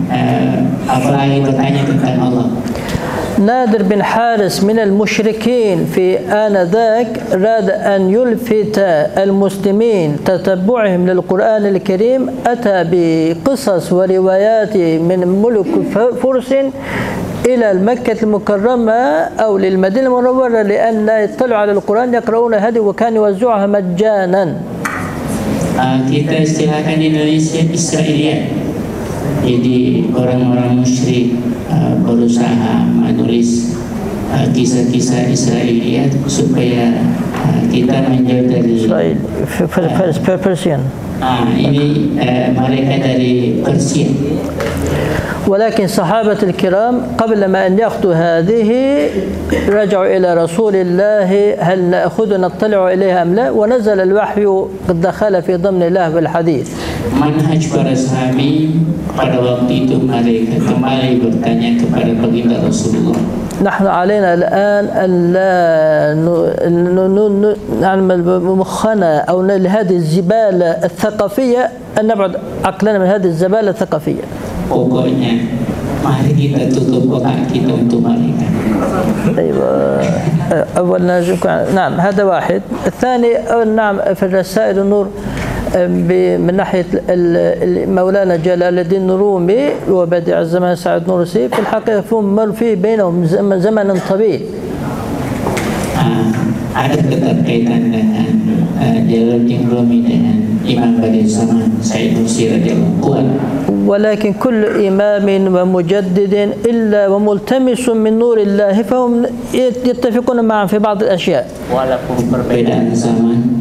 apalagi bertanya tentang Allah. نادر بن حارس من المشركين في آنذاك أراد أن يلفت المسلمين تتبعهم للقرآن الكريم، أتى بقصص وروايات من ملك فرس إلى مكة المكرمة أو للمدينة المنورة لأن يطلعوا على القرآن يقرؤون هذه، وكان يوزعها مجانا. Kita istilahkan di Indonesia Israeliat. Jadi orang-orang musyrik berusaha menulis kisah-kisah Israeliat supaya kita menjauh dari Persian. Ini mereka dari Persia. ولكن صحابة الكرام قبل ما أن يأخذوا هذه رجعوا إلى رسول الله هل نأخذ نطلع إليها أم لا، ونزل الوحي قد دخل في ضمن لهو الحديث. Manhaj para sahabi pada waktu itu mereka kembali bertanya kepada baginda Rasulullah. نحن علينا الآن أن لا نعمل مخنا أو لهذه الزبالة الثقافية، أن نبعد عقلنا من هذه الزبالة الثقافية. Pokoknya mari kita tutup otak kita untuk mereka. أيوة. أولا نعم هذا واحد. الثاني نعم في الرسائل النور من ناحية مولانا جلال الدين الرومي وبديع الزمان سعد نورسي، في الحقيقة مر فيه بينهم زمن طويل. Ada keterkaitan dengan Jalaluddin Rumi dengan Imam Badi'uz Zaman Said Nursi radhiyallahu anhu. ولكن كل إمام ومجدد إلا وملتمس من نور الله فهم يتفقون معا في بعض الأشياء. Walaupun perbedaan zaman.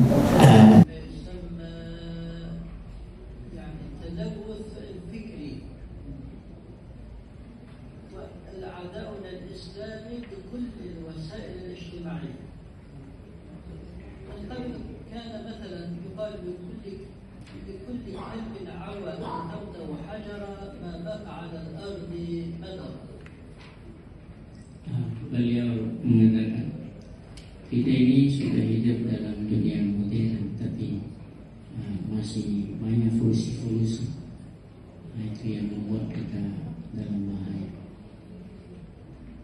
Beliau mengatakan kita ini sudah hidup dalam dunia modern, tapi masih banyak fungsi-fungsi itu yang membuat kita dalam bahaya.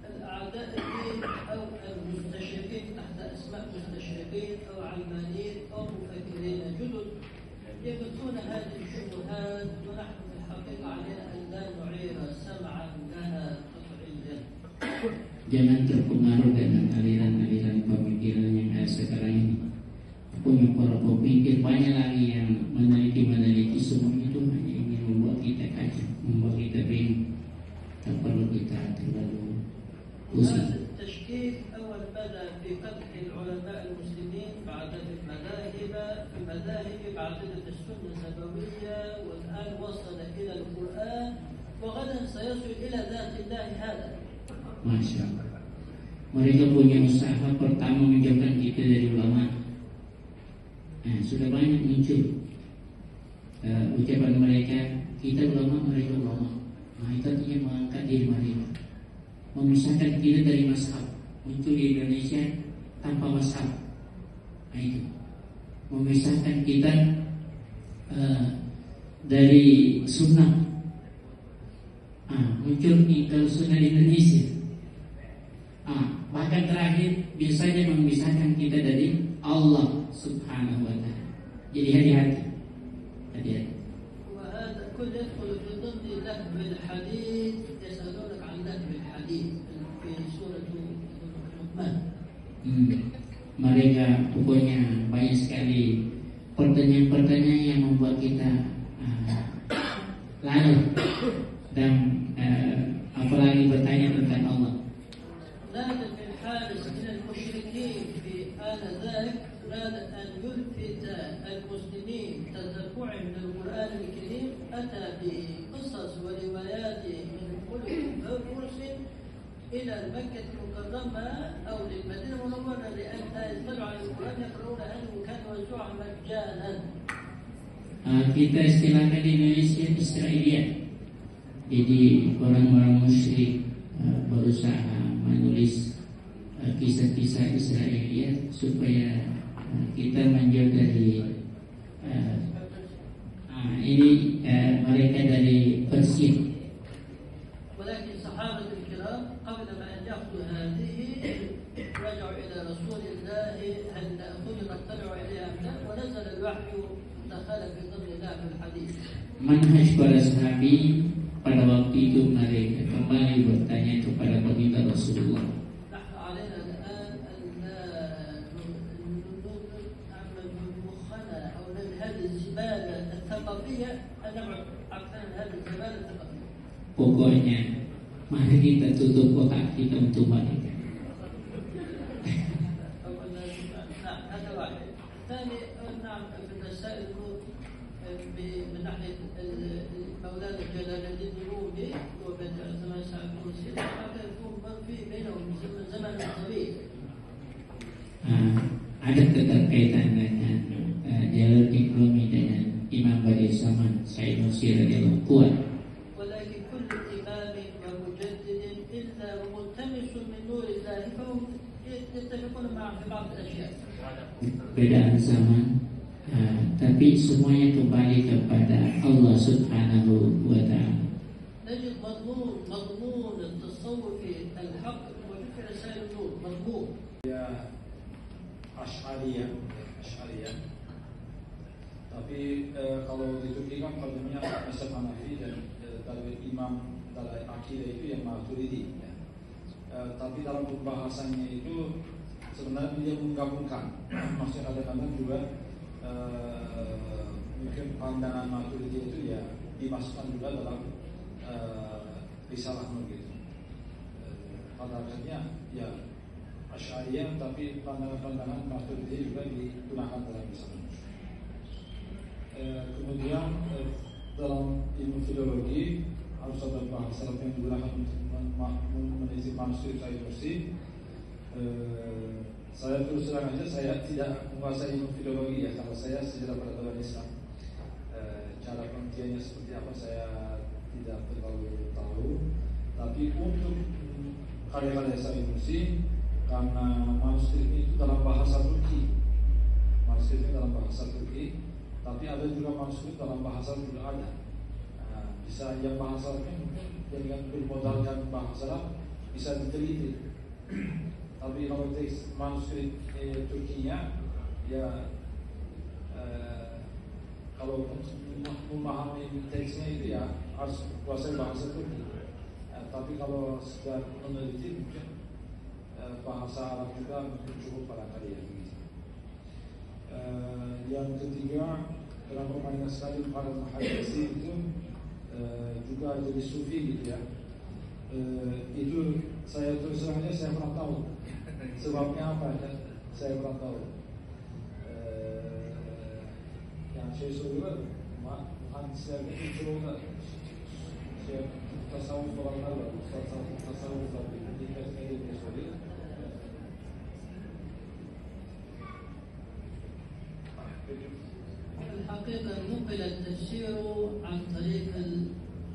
الأعداء الدين أو المستشرقين تحت أسماء مستشرقين أو علمانيين أو مفكرين جدد يبثون هذه الشبهات، ونحن في الحقيقة علينا أن لا نعير سمعا لها قطعيا. Jangan terpengaruh dengan aliran-aliran pemikiran yang sekarang ini. Punya para pemikir banyak lagi yang meneliti semua itu hanya ingin membuat kita kacau, membuat kita bingung. Tak perlu kita terlalu pusing. التشكيك أول بدأ في قدح العلماء المسلمين، بعد في المذاهب، بعد في السنة النبوية، والآن وصل إلى القرآن، وغدا سيصل إلى ذات الله هذا. Masya Allah. Mereka punya usaha pertama menjauhkan kita dari ulama. Nah, sudah banyak muncul ucapan mereka, kita ulama, mereka ulama. Nah, itu artinya mengangkat diri mereka, memisahkan kita dari mazhab. Muncul di Indonesia tanpa mazhab. Nah, itu memisahkan kita dari sunnah. Muncul di kalau sunnah di Indonesia. Bahkan terakhir biasanya memisahkan kita dari Allah Subhanahu wa ta'ala. Jadi hati-hati. وهذا كل يدخل في ضمن لهب الحديث. يسألونك عن لهب الحديث في سورة لقمان. Mereka pokoknya banyak sekali pertanyaan-pertanyaan yang membuat kita larut dan apalagi bertanya tentang Allah. نادر بن حارس من المشركين في آنذاك أراد أن يلفت المسلمين تتبعهم للقرآن الكريم، أتى بقصص وروايات من فرس إلى مكة المكرمة أو للمدينة المنورة لأن يطلعوا على القرآن يقرؤون أنه كان موزوعا مجانا. Kita istilahkan di Indonesia Israeliat. Jadi orang-orang musyrik berusaha menulis kisah-kisah Israeliat supaya kita menjauh dari ini mereka dari Persia. ولكن صحابة الكرام قبل ما أن يأخذوا هذه رجعوا إلى رسول الله هل نأخذ نطلع عليها أم لا، ونزل الوحي دخل في ضمن لعب الحديث. Manhaj para sahabi pada waktu itu mereka kembali bertanya kepada baginda Rasulullah. نحن علينا الآن أن نعمل مخنا أو من هذه الزبالة الثقافية أن نبعد أكثر من هذه الزبالة الثقافية. Pokoknya mari kita tutup otak kita untuk mereka. نعم هذا واحد. ثاني نعم في المسائل من ناحية مولانا جلال الدين الرومي وبين زمان سعد بن مسعود يكون في بينهم زمن طويل. Ada keterkaitan dengan Jalaluddin Rumi dengan Imam Badi Zaman Said Nursi radhiyallahu kuat. ولكن كل إمام ومجدد إلا وملتمس من نور الله فهم يتفقون معه في بعض الأشياء. Perbedaan zaman, tapi semuanya kembali kepada Allah Subhanahu wa ta'ala. نجد مضمون التصوف في الحق وفي رسائل النور مضمون. Ya Asy'ariyah. Tapi kalau di Turki kan kalaunya Mezhab Hanafi dan dari imam dalam akidah itu yang Maturidi. Tapi dalam pembahasannya itu sebenarnya dia menggabungkan. Maksudnya kadang-kadang juga mungkin pandangan Maturidi itu ya dimasukkan juga dalam risalah begitu. Pada akhirnya ya Asy'ariyah tapi pandangan-pandangan Maturidi juga digunakan dalam risalah. Kemudian dalam ilmu filologi harus ada bahasa yang digunakan untuk meneliti manuskrip Said Nursi. Saya terus terang aja saya tidak menguasai ilmu filologi ya. Kalau saya sejarah peradaban Islam, cara penelitiannya seperti apa saya tidak terlalu tahu. Tapi untuk karya-karya Said Nursi, karena manuskrip itu dalam bahasa Turki, tapi ada juga manuskrip dalam bahasa juga ada. Bisa yang bahasa mungkin dengan bermodalkan bahasa Arab bisa diteliti. Tapi kalau teks manuskrip Turkinya ya kalau memahami teksnya itu ya harus kuasai bahasa Turki. Tapi kalau sekedar meneliti mungkin bahasa Arab juga mungkin cukup pada kalian. Yang ketiga, kenapa banyak sekali para muhadditsin itu juga jadi sufi gitu ya. Itu saya terus terang aja saya pernah tahu sebabnya apa ya, saya pernah tahu. Yang saya soruyor, muhaddisler için çoğu da tasavvuf olanlar var. Tasavvufla dikkat edildiğini söylüyor. الحقيقة نقل التفسير عن طريق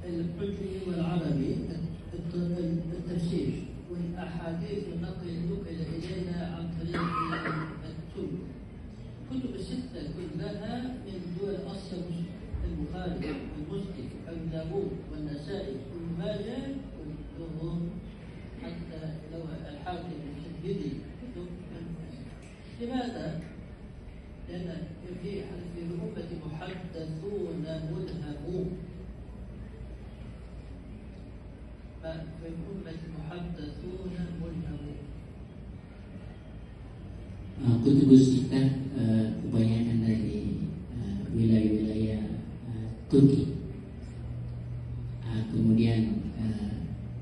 الحجي والعربي التفسير، والأحاديث نقل إلينا عن طريق الترك. كتب الستة كلها من دول آسيا، البخاري والمسلم وأبو داوود والنسائي وابن ماجه كلهم، حتى لو الحاكم المسددي كتب. لماذا؟ لأن في الأمة محدثون ملهمون، في الأمة محدثون ملهمون. Kutubus kita kebanyakan dari wilayah-wilayah Turki. Kemudian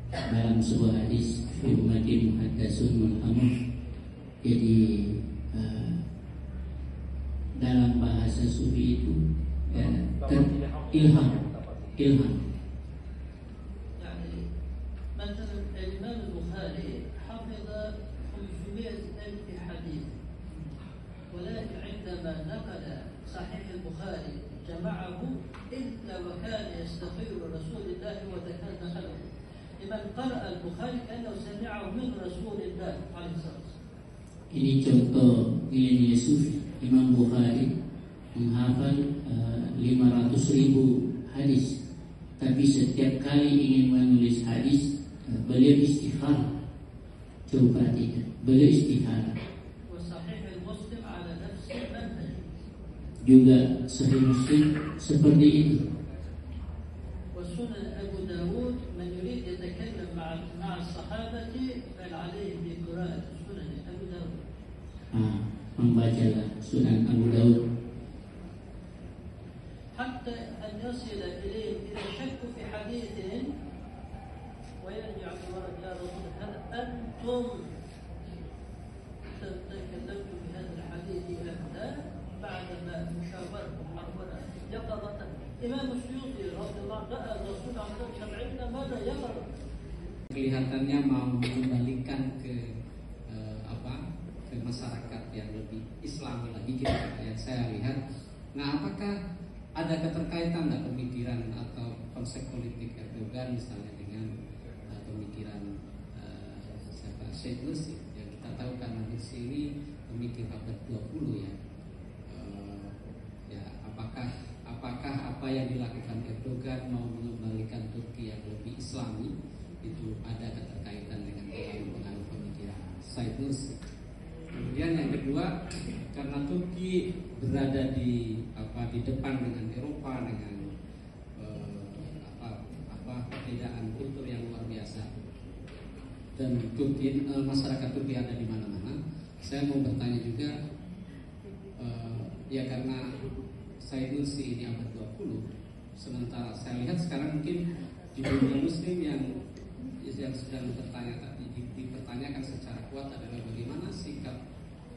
dalam sebuah hadis fi ummati muhaddatsun mulhamun, jadi dalam bahasa sufi itu ilham. يعني مثلا الإمام البخاري حفظ 500,000 حديث، ولكن عندما نقل صحيح البخاري جمعه إلا وكان يستخير رسول الله ودخله. لمن قرأ البخاري كأنه سمعه من رسول الله عليه الصلاة والسلام. Ini contoh nilai-nilai sufi. Imam Bukhari menghafal 500.000 hadis, tapi setiap kali ingin menulis hadis beliau istikharah. Coba perhatikan, beliau istikharah. Juga Sahih Muslim seperti itu. وسنن أبو داود من يريد يتكلم مع الصحابة فعليه بقراءة سنن أبو داود. Membacalah Sunan Abu Daud. حتى أن يصل إليه إذا شك في حديث ويرجع الورد يا رسول هل أنتم تكلمتم بهذا الحديث هذا بعدما مشاوركم حربنا يقظة. إمام السيوطي رضي الله عنه رأى الرسول عنه 70 مرة يقظة. Kelihatannya mau mengembalikan ke masyarakat yang lebih Islami lagi yang saya lihat. Nah, apakah ada keterkaitan pemikiran atau konsep politik Erdogan misalnya dengan pemikiran Syekh Nursi yang kita tahu kan Nursi ini pemikir abad 20 ya. Apakah apa yang dilakukan Erdogan mau mengembalikan Turki yang lebih Islami itu ada keterkaitan dengan pengaruh pemikiran Syekh Nursi. Kemudian yang kedua, karena Turki berada di depan dengan Eropa dengan perbedaan kultur yang luar biasa, dan Turki, masyarakat Turki ada di mana-mana. Saya mau bertanya juga, ya karena Syekh Nursi ini abad 20, sementara saya lihat sekarang mungkin di dunia Muslim yang sedang dipertanyakan secara kuat adalah bagaimana sikap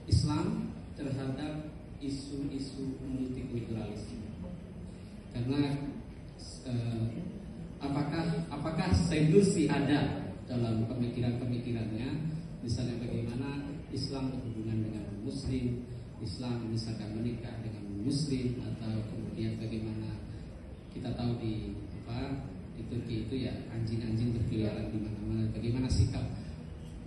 Islam terhadap isu-isu multikulturalisme. Karena apakah Syekh Nursi ada dalam pemikiran-pemikirannya, misalnya bagaimana Islam berhubungan dengan Muslim, Islam misalkan menikah dengan Muslim, atau kemudian bagaimana kita tahu di Turki itu ya anjing-anjing berkeliaran di mana-mana. Bagaimana sikap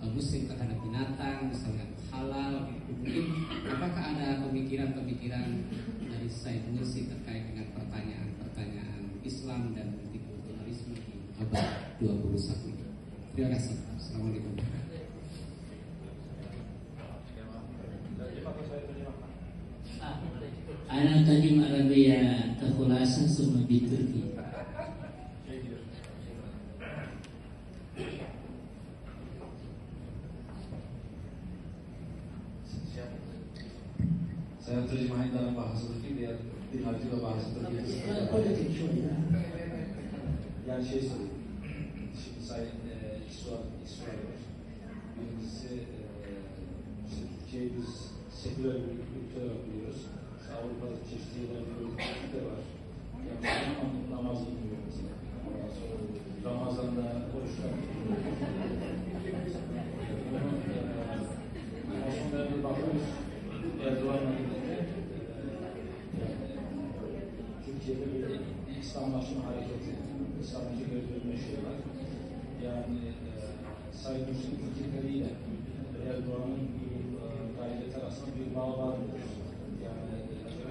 Muslim terhadap binatang, misalnya halal. Mungkin apakah ada pemikiran-pemikiran dari Syekh Nursi terkait dengan pertanyaan Islam dan multikulturalisme di abad 21 ini? Terima kasih. Assalamualaikum. Anak tadi Arabia terkhulasa semua di Turki. Saya terjemahin dalam bahasa Turki biar tinggal juga bahasa Turki itu. Yani söyleyeyim. Şimdi Sayın İsrail birincisi Türkiye'yi biz seküler bir ülke olarak biliyoruz. Avrupa'da çeşitli yerlerde bir ülke var. Yani namaz bilmiyor mesela. Ondan sonra Türkiye'de böyle İslamlaşma hareketi, İslamcı gözlüğünü şeyler, yani Said Nursi'nin fikirleriyle Erdoğan'ın bu gayret arasında bir bağ vardır. Yani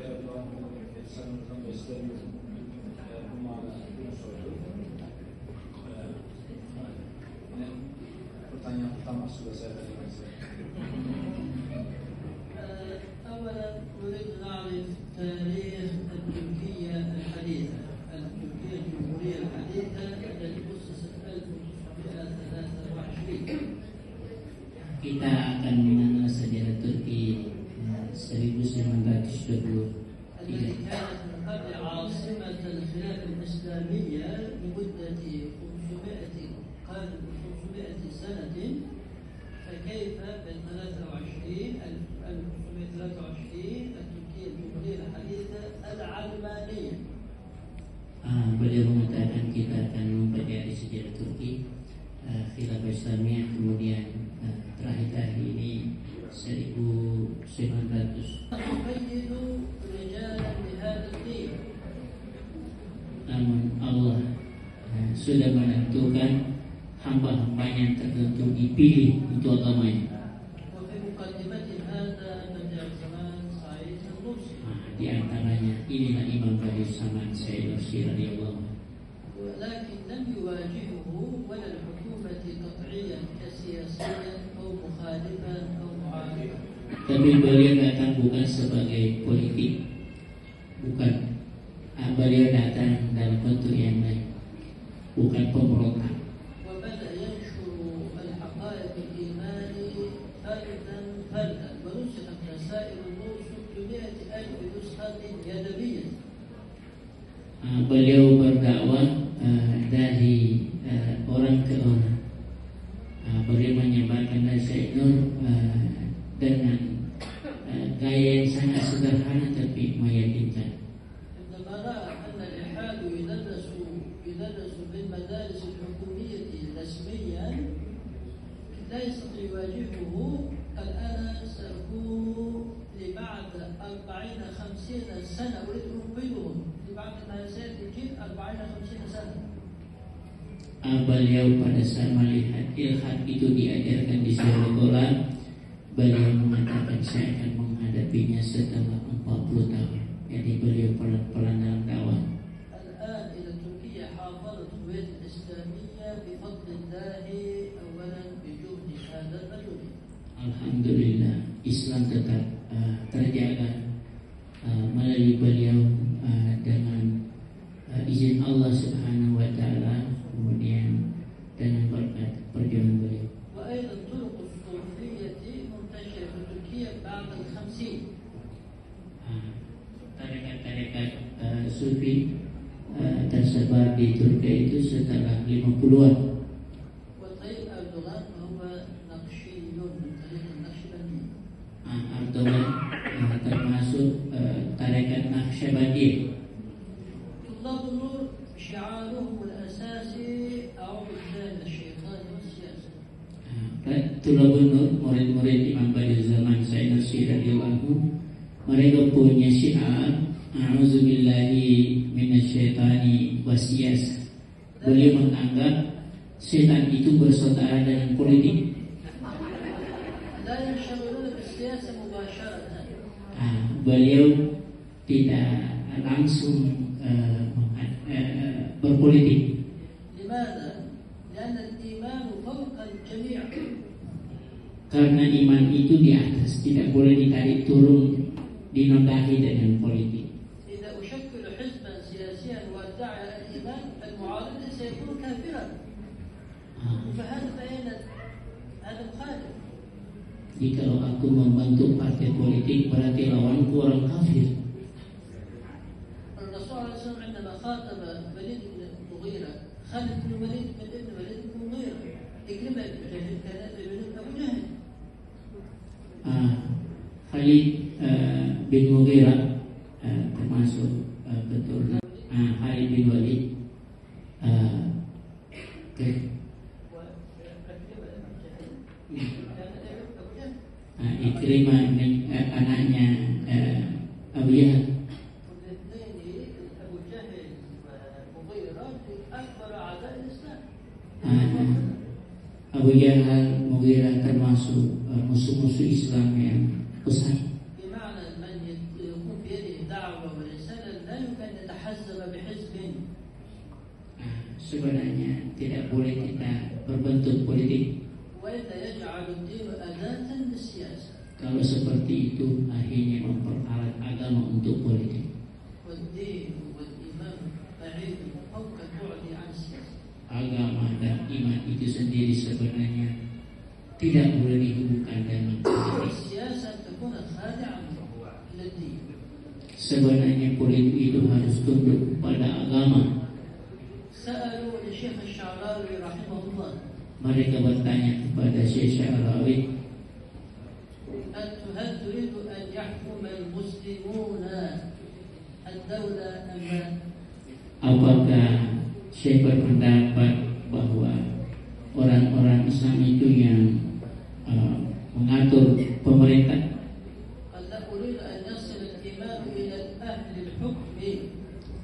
Erdoğan sanırım besleniyor. Bu manada bunu soruyor. Pertanyaan pertama sudah saya terima kasih. أولا نريد نعرف تاريخ التركية الحديثة. التركية الجمهورية الحديثة التي أسست 1923. Kita akan mengenal sejarah Turki 1923. التي كانت من قبل عاصمة الخلافة الإسلامية لمدة 500 سنة، فكيف بال 1923 التركية الجمهورية الحديثة العلمانية؟ Beliau mengatakan kita akan mempelajari sejarah Turki khilafah Islamiyah, kemudian terakhir ini 1900. Namun Allah sudah menentukan hamba-hambanya tertentu dipilih untuk agamanya. Di antaranya inilah Imam Badi Saman Said Nursi radhiyallahu anhu. ولكن لم يواجهه ولا الحكومة قطعيا كسياسيا أو مخالفا أو معارضا. Tapi beliau datang bukan sebagai politik, bukan. Beliau datang dalam bentuk yang lain, bukan pemberontak. وبدأ ينشر الحقائق الإيمانية فردا فردا، ونسخت رسائل النور 600,000 نسخة يدوية. Beliau berdakwah dari orang ke orang. Beliau menyebarkan Said Nur dengan gaya yang sangat sederhana tapi meyakinkan. عندما رأى أن الإلحاد يدرس بالمدارس الحكومية رسميا لا يستطيع يواجهه، قال أنا سأكون لبعد 40-50 سنة أريد أن أقبلهم لبعد ما سيأتي 40-50 سنة. Beliau pada saat melihat ilhad itu diajarkan di sekolah, beliau mengatakan saya akan menghadapinya setelah 40 tahun. Jadi beliau pelan-pelan dalam dakwah. الآن إلى تركيا حافظت الهوية الإسلامية بفضل الله، أولا بجهد هذا الرجل. Alhamdulillah, Islam tetap terjaga melalui beliau dengan izin Allah Subhanahu wa taala, kemudian dengan berkat perjuangan beliau. وأيضا طرق الصوفية منتشرة في تركيا بعد ال50. Tarekat-tarekat sufi tersebar di Turki itu setelah 50-an. وطريق أردوغان هو نقشي من طريق النقشبندي. Erdogan termasuk tarekat Naqsyabandiyah. طلاب النور شعارهم الأساسي أعوذ بالله من الشيطان والسياسة. Tulabun Nur, murid-murid Imam Badi zaman Said Nursi radhiyallahu anhu, mereka punya syiar a'udzubillahi minasyaitani wasiyas. Beliau menganggap setan itu bersaudara dengan politik. لا ينشغلون بالسياسة مباشرة. Beliau tidak langsung berpolitik. لماذا؟ لأن الإيمان فوق الجميع. Karena iman itu di atas, tidak boleh ditarik turun, dinodai dengan politik. إذا أشكل حزبا سياسيا وادعي الإيمان فالمعارض سيكون كافرا. فهذا بين هذا مخالف. Jikalau aku membentuk partai politik berarti lawanku orang kafir. الرسول عليه الصلاة والسلام عندما خاطب وليد بن المغيرة، خالد بن وليد بن ابن وليد بن المغيرة، إكرمة بن جهل كان ابن أبو جهل. Khalid bin Mughirah termasuk keturunan Khalid bin Walid. Abu Jahal, Mughirah termasuk musuh-musuh Islam yang besar. Sebenarnya tidak boleh kita berbentuk politik. Kalau seperti itu akhirnya memperalat agama untuk politik. Agama dan iman itu sendiri sebenarnya tidak boleh dihubungkan dengan politik. Sebenarnya politik itu harus tunduk pada agama. Mereka bertanya kepada Syekh Sya'rawi, apakah Syekh berpendapat bahwa orang-orang Islam itu yang mengatur pemerintah?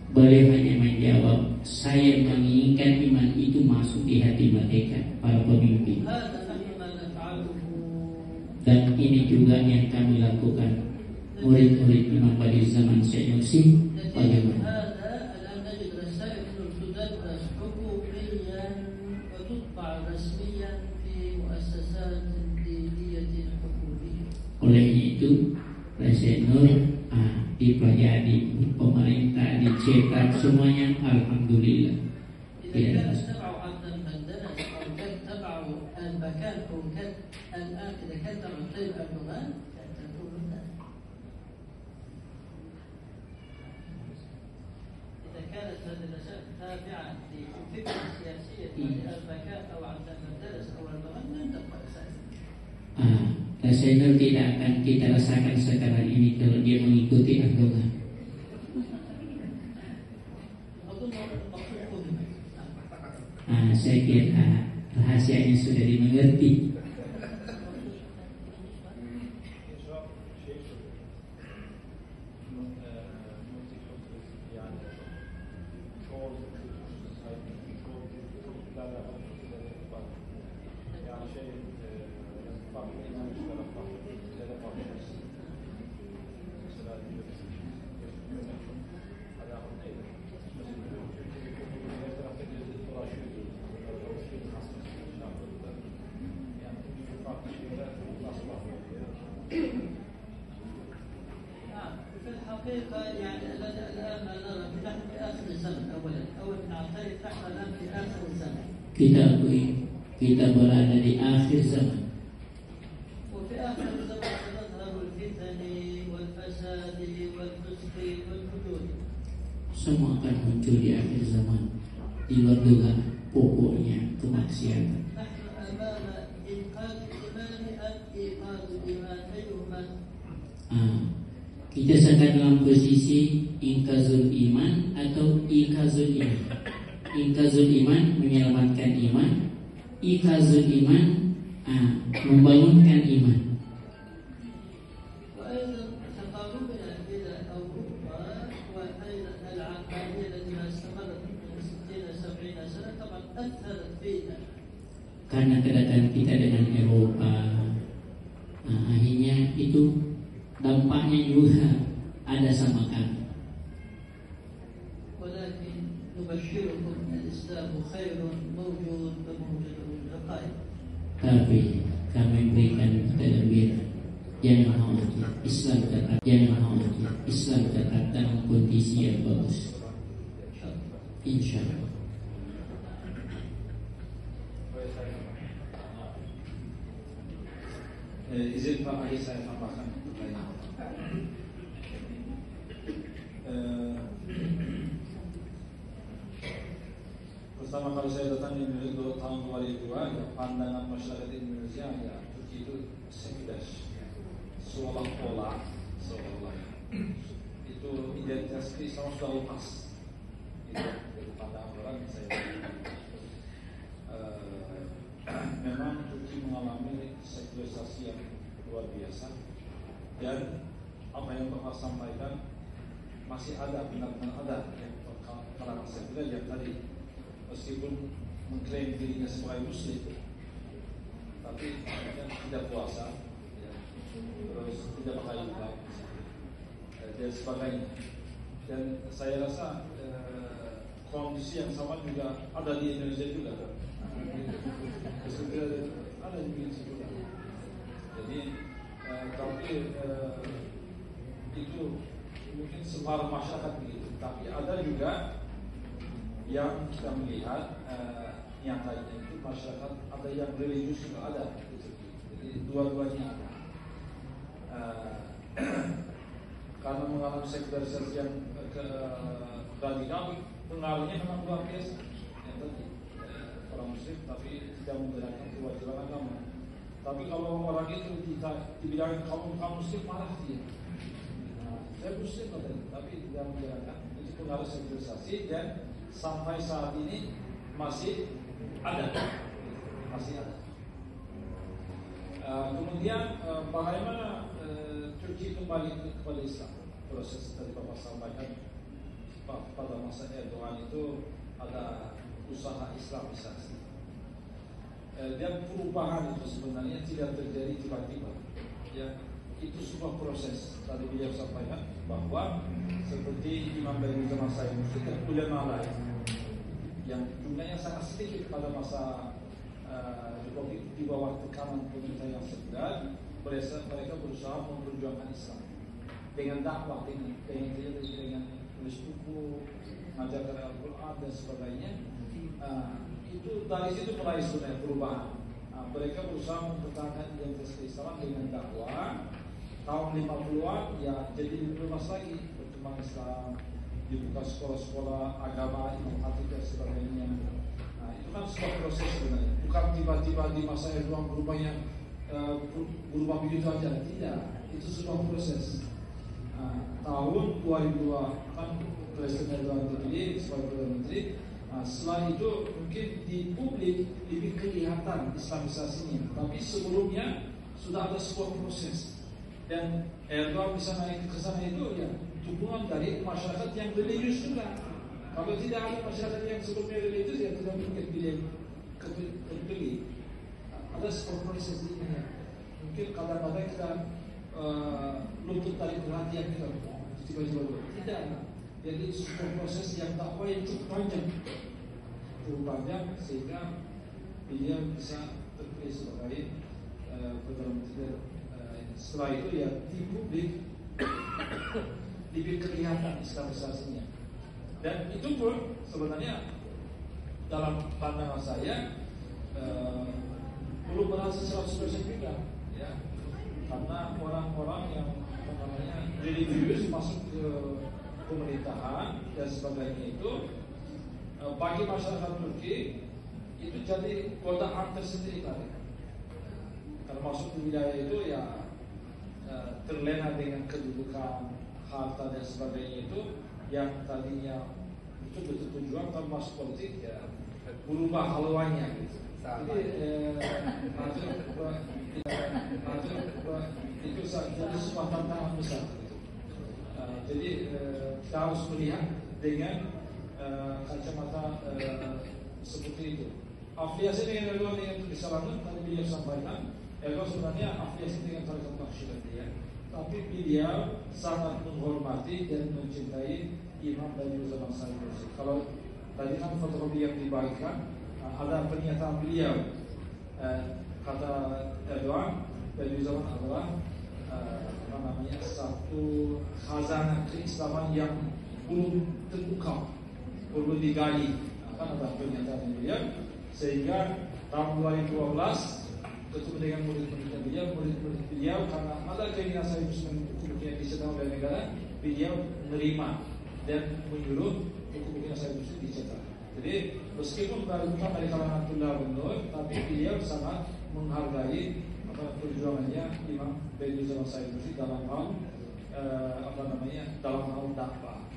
Beliau hanya menjawab, saya menginginkan iman itu masuk di hati mereka, para pemimpin. Dan ini juga yang kami lakukan. Murid-murid Imam pada zaman Syekh Nursi, bagaimana? Oleh itu, Syekh Nur dipelajari pemerintah, dicetak semuanya, alhamdulillah. Tidak ada Rasional tidak akan kita rasakan sekarang ini kalau dia mengikuti agama. Saya kira rahasianya sudah dimengerti. Kita berada di akhir zaman. Semua akan muncul di akhir zaman. Di luar dugaan, pokoknya kemaksiatan. Kita sedang dalam posisi inkazul iman atau ikazul iman. Inkazul iman menyelamatkan iman, ikazul iman membangunkan iman. Karena kedatangan kita dengan Eropa, akhirnya itu dampaknya juga ada sama kami. Tapi kami berikan tadbir, jangan khawatir, Islam tetap, jangan khawatir, Islam tetap dalam kondisi yang bagus, insyaallah. İzin Pak Ali saya tambahkan. Pertama kali saya datang di Indonesia tahun 2002, ya, pandangan masyarakat Indonesia ya Turki itu sekuler, seolah-olah itu identitas Islam sudah lepas. Itu pandangan orang saya. Memang Turki mengalami sekularisasi yang luar biasa, dan apa yang Bapak sampaikan masih ada, benar-benar ada yang kalangan sekuler yang tadi meskipun mengklaim dirinya sebagai Muslim, tapi tidak puasa, ya, terus tidak pakai hijab dan sebagainya. Dan saya rasa kondisi yang sama juga ada di Indonesia juga, ada di Indonesia juga. Jadi tapi itu mungkin separuh masyarakat begitu, tapi ada juga yang kita melihat nyatanya itu masyarakat ada yang religius juga ada gitu. Jadi dua-duanya ada. Karena mengalami sekularisasi yang radikal, pengaruhnya memang luar biasa. Yang tadi orang Muslim tapi tidak menggunakan kewajiban agama. Tapi kalau orang itu dibilangin kaum Muslim marah dia. Saya Muslim tapi tidak menjalankan, itu pengaruh sekularisasi dan sampai saat ini masih ada. Kemudian bagaimana Turki kembali kepada Islam? Proses tadi Bapak sampaikan pada masa Erdogan itu ada usaha Islamisasi. Dan perubahan itu sebenarnya tidak terjadi tiba-tiba. Ya, itu sebuah proses. Tadi beliau sampaikan bahwa seperti Imam Bayrul Zaman Said Nursi dan ulama lain yang jumlahnya sangat sedikit pada masa Jokowi di bawah tekanan pemerintah yang sekuler, mereka berusaha memperjuangkan Islam dengan dakwah, dengan tulis buku, mengajarkan Al-Quran dan sebagainya. Itu dari situ mulai sebenarnya perubahan. Mereka berusaha mempertahankan identitas keislaman dengan dakwah. Tahun 50-an ya jadi lebih luas lagi perkembangan Islam, dibuka sekolah-sekolah agama, Imam Khatib dan sebagainya. Itu kan sebuah proses sebenarnya. Bukan tiba-tiba di masa Erdogan berubah begitu saja. Tidak, itu sebuah proses. Tahun 2002 kan Presiden Erdogan terpilih sebagai Perdana Menteri. Setelah itu mungkin di publik lebih kelihatan Islamisasinya, tapi sebelumnya sudah ada sebuah proses. Dan Erdogan bisa naik ke sana itu ya dukungan dari masyarakat yang religius juga. Kalau tidak ada masyarakat yang sebelumnya religius ya tidak mungkin terpilih. Ada sebuah proses ini. Mungkin kadang-kadang kita luput dari perhatian kita tiba-tiba tidak. Jadi sebuah proses yang dakwah yang cukup panjang sehingga beliau bisa terpilih sebagai Perdana Menteri. Setelah itu ya di publik lebih kelihatan Islamisasinya. Dan itu pun sebenarnya dalam pandangan saya belum berhasil 100% juga, ya, karena orang-orang yang religius masuk ke pemerintahan dan sebagainya itu bagi masyarakat Turki itu jadi godaan tersendiri tadi. Karena masuk ke wilayah itu ya terlena dengan kedudukan, harta dan sebagainya itu yang tadinya itu betul tujuan kalau masuk politik ya berubah haluannya gitu. Jadi itu jadi sebuah tantangan besar. Jadi kita harus melihat dengan kacamata seperti itu. Afiliasi dengan Erdogan dengan kesalahan tadi beliau sampaikan, Erdogan sebenarnya afiliasi dengan tarekat Naksyibandiyah, tapi beliau sangat menghormati dan mencintai Imam Bayrul Zaman Said Nursi. Kalau tadi kan fotokopi yang dibagikan ada pernyataan beliau, kata Erdogan, Bayrul Zaman adalah satu khazanah keislaman yang belum terbuka, belum digali. Kan ada pernyataan beliau, sehingga tahun 2012 ketemu dengan murid-murid beliau karena ada keinginan saya buku-buku yang dicetak oleh negara, beliau menerima dan menyuruh buku-buku yang saya dicetak. Jadi meskipun bukan dari kalangan Tullah Nur, tapi beliau sangat menghargai perjuangannya Imam Bayrul Zaman Said Nursi dalam hal dalam hal dakwah.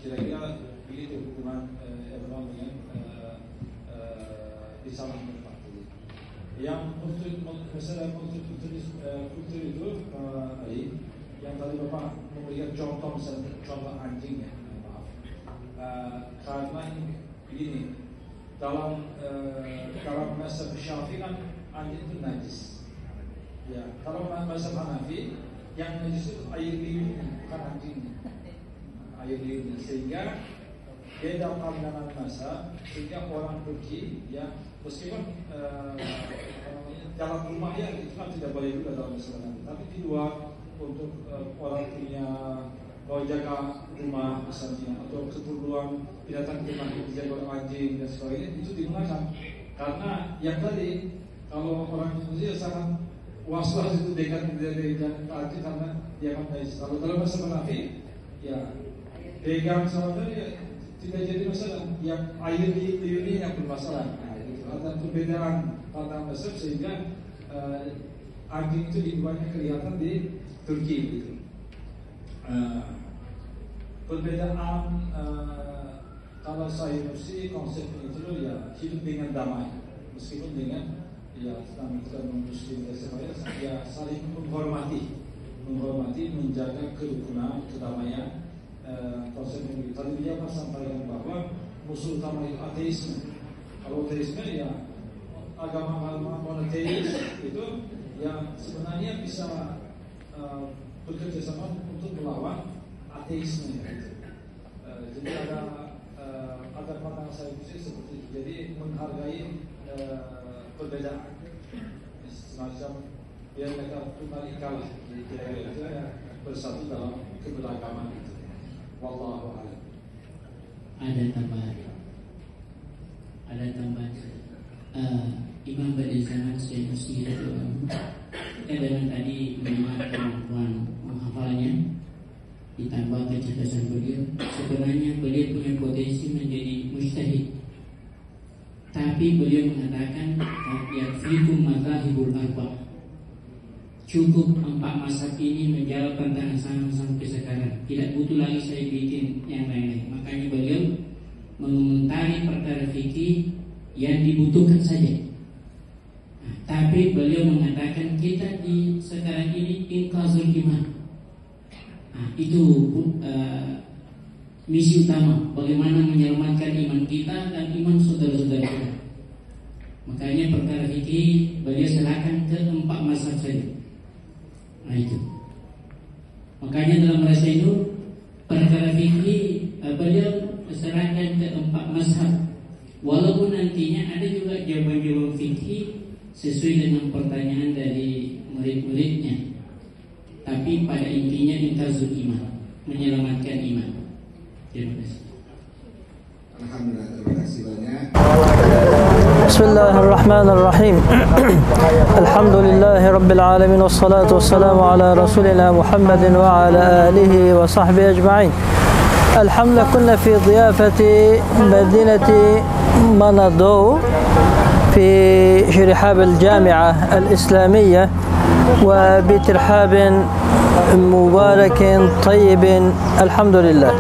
Kira-kira begitu hubungan Erdogan dengan Islam Merpati. Yang masalah kultur itu yang tadi Bapak memberikan contoh misalnya contoh anjing ya, maaf. Karena ini begini, dalam mazhab Syafi'i kan anjing itu najis. Ya, kalau mazhab Hanafi yang najis itu air liurnya, bukan anjingnya. Air liurnya, sehingga beda pandangan mazhab, sehingga orang Turki ya meskipun dalam rumah ya itu kan tidak boleh juga dalam masalah, tapi di luar untuk orang punya jaga rumah misalnya atau keperluan binatang rumah dijaga anjing dan sebagainya itu digunakan, karena yang tadi kalau orang Indonesia sangat was-was itu dengan anjing karena dia kan najis. Kalau dalam masalah Hanafi ya pegang sama ya tidak jadi masalah, yang air liurnya yang bermasalah. Ada perbedaan pandangan mazhab sehingga anjing itu banyak kelihatan di Turki gitu. Perbedaan kalau saya mesti konsepnya itu ya hidup dengan damai, meskipun dengan ya non muslim dan sebagainya ya saling menghormati, menjaga kerukunan, kedamaian. Konsep yang tadi dia sampaikan bahwa musuh utama itu ateisme. Kalau ateisme ya agama monoteis itu yang sebenarnya bisa bekerja sama untuk melawan ateisme. Jadi ada pandangan saya seperti itu. Jadi menghargai perbedaan, semacam biar mereka tunggal ikalah itu ya bersatu dalam keberagaman itu. Wallahu a'lam. Ada tambahan. Imam pada zaman saya masih dengan tadi memang kemampuan menghafalnya ditambah kecerdasan beliau, sebenarnya beliau punya potensi menjadi mujtahid. Tapi beliau mengatakan yakfikum madzhabul arba'. Cukup 4 mazhab ini menjawab tantangan sampai sekarang. Tidak butuh lagi saya bikin yang lain-lain. Makanya beliau mengomentari perkara fikih yang dibutuhkan saja. Tapi beliau mengatakan kita di sekarang ini inqazul iman. Itu misi utama, bagaimana menyelamatkan iman kita dan iman saudara-saudara kita. Makanya perkara fikih beliau serahkan ke 4 mazhab saja. Nah itu. Makanya dalam rasa itu perkara fikih beliau serahkan ke 4 mazhab. Walaupun nantinya ada juga jawaban-jawaban fikih sesuai dengan pertanyaan dari murid-muridnya. Tapi pada intinya intazul iman, menyelamatkan iman. Terima kasih. Alhamdulillah, terima kasih banyak. Bismillahirrahmanirrahim. Alhamdulillahi rabbil alamin wassalatu wassalamu ala rasulina Muhammadin wa ala alihi wa sahbihi ajma'in. Alhamdulillah kunna fi dhiyafati madinati Manado في رحاب الجامعة الإسلامية وبترحاب مبارك طيب الحمد لله.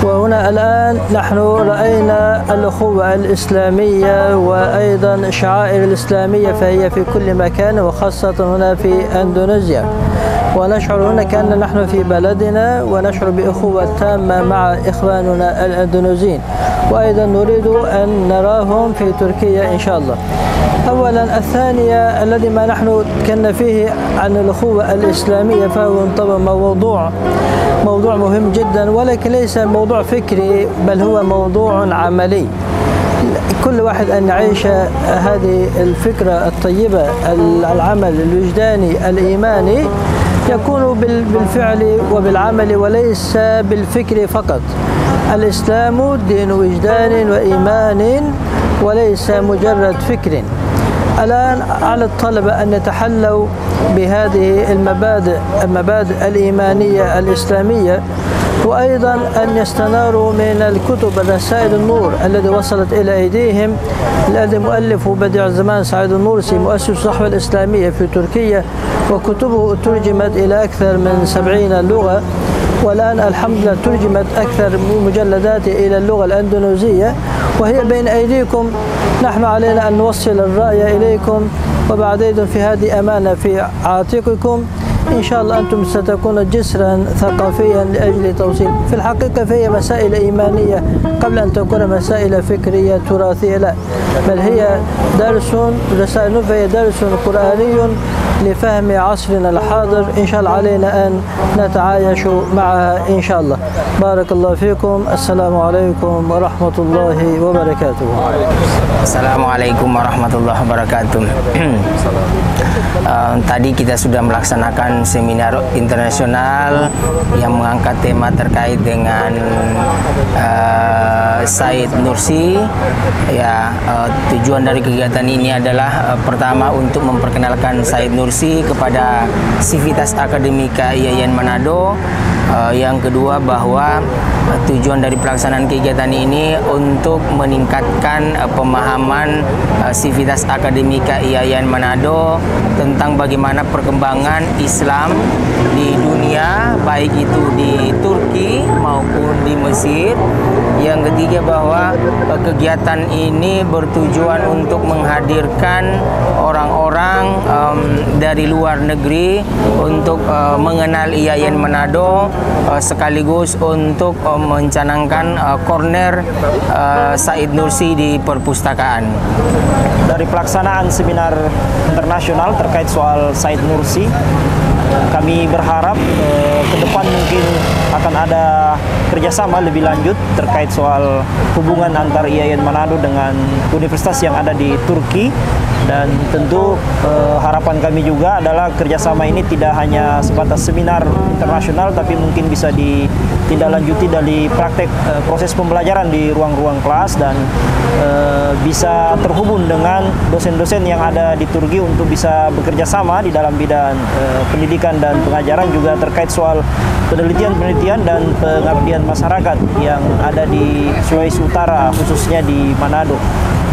وهنا الآن نحن رأينا الأخوة الإسلامية وأيضا شعائر الإسلامية فهي في كل مكان وخاصة هنا في أندونيسيا، ونشعر هنا كأن نحن في بلدنا ونشعر بأخوة تامة مع إخواننا الأندونيسيين، وأيضا نريد أن نراهم في تركيا إن شاء الله. أولا الثانية الذي ما نحن تكلمنا فيه عن الأخوة الإسلامية فهو طبعا موضوع مهم جدا، ولكن ليس موضوع فكري بل هو موضوع عملي. كل واحد أن يعيش هذه الفكرة الطيبة، العمل الوجداني الإيماني يكون بالفعل وبالعمل وليس بالفكر فقط. الإسلام دين وجدان وإيمان وليس مجرد فكر. الآن على الطلبة أن يتحلوا بهذه المبادئ الإيمانية الإسلامية، وأيضا أن يستناروا من الكتب الرسائل النور التي وصلت إلى أيديهم، الذي مؤلفه بديع الزمان سعيد النورسي مؤسس الصحوة الإسلامية في تركيا، وكتبه ترجمت إلى أكثر من 70 لغة، والآن الحمد لله ترجمت أكثر مجلدات إلى اللغة الأندونيسية وهي بين أيديكم. نحن علينا أن نوصل الرأي إليكم، وبعدين في هذه أمانة في عاتقكم إن شاء الله أنتم ستكون جسرا ثقافيا لأجل توصيل. في الحقيقة فهي مسائل إيمانية قبل أن تكون مسائل فكرية تراثية، لا، بل هي رسائل فهي درس قرآني لفهم عصرنا الحاضر. إن شاء الله علينا أن نتعايش معها إن شاء الله. بارك الله فيكم. السلام عليكم ورحمة الله وبركاته. Assalamualaikum warahmatullahi wabarakatuh. Tadi kita sudah melaksanakan seminar internasional yang mengangkat tema terkait dengan Said Nursi. Ya, tujuan dari kegiatan ini adalah pertama untuk memperkenalkan Said Nursi kepada Sivitas Akademika IAIN Manado. Yang kedua bahwa tujuan dari pelaksanaan kegiatan ini untuk meningkatkan pemahaman Sivitas Akademika IAIN Manado tentang bagaimana perkembangan Islam di dunia, baik itu di Turki maupun di Mesir. Yang ketiga bahwa kegiatan ini bertujuan untuk menghadirkan orang-orang dari luar negeri untuk mengenal IAIN Manado, sekaligus untuk mencanangkan corner Said Nursi di perpustakaan. Dari pelaksanaan seminar internasional terkait soal Said Nursi, kami berharap ke depan mungkin akan ada kerjasama lebih lanjut terkait soal hubungan antara IAIN Manado dengan universitas yang ada di Turki. Dan tentu harapan kami juga adalah kerjasama ini tidak hanya sebatas seminar internasional, tapi mungkin bisa ditindaklanjuti dari praktek proses pembelajaran di ruang-ruang kelas, dan bisa terhubung dengan dosen-dosen yang ada di Turki untuk bisa bekerja sama di dalam bidang pendidikan dan pengajaran, juga terkait soal penelitian-penelitian dan pengabdian masyarakat yang ada di Sulawesi Utara, khususnya di Manado.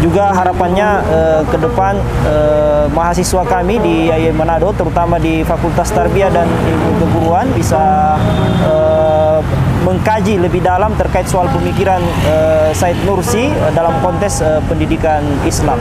Juga harapannya ke depan mahasiswa kami di IAIN Manado, terutama di Fakultas Tarbiyah dan Ilmu Keguruan, bisa mengkaji lebih dalam terkait soal pemikiran Said Nursi dalam konteks pendidikan Islam.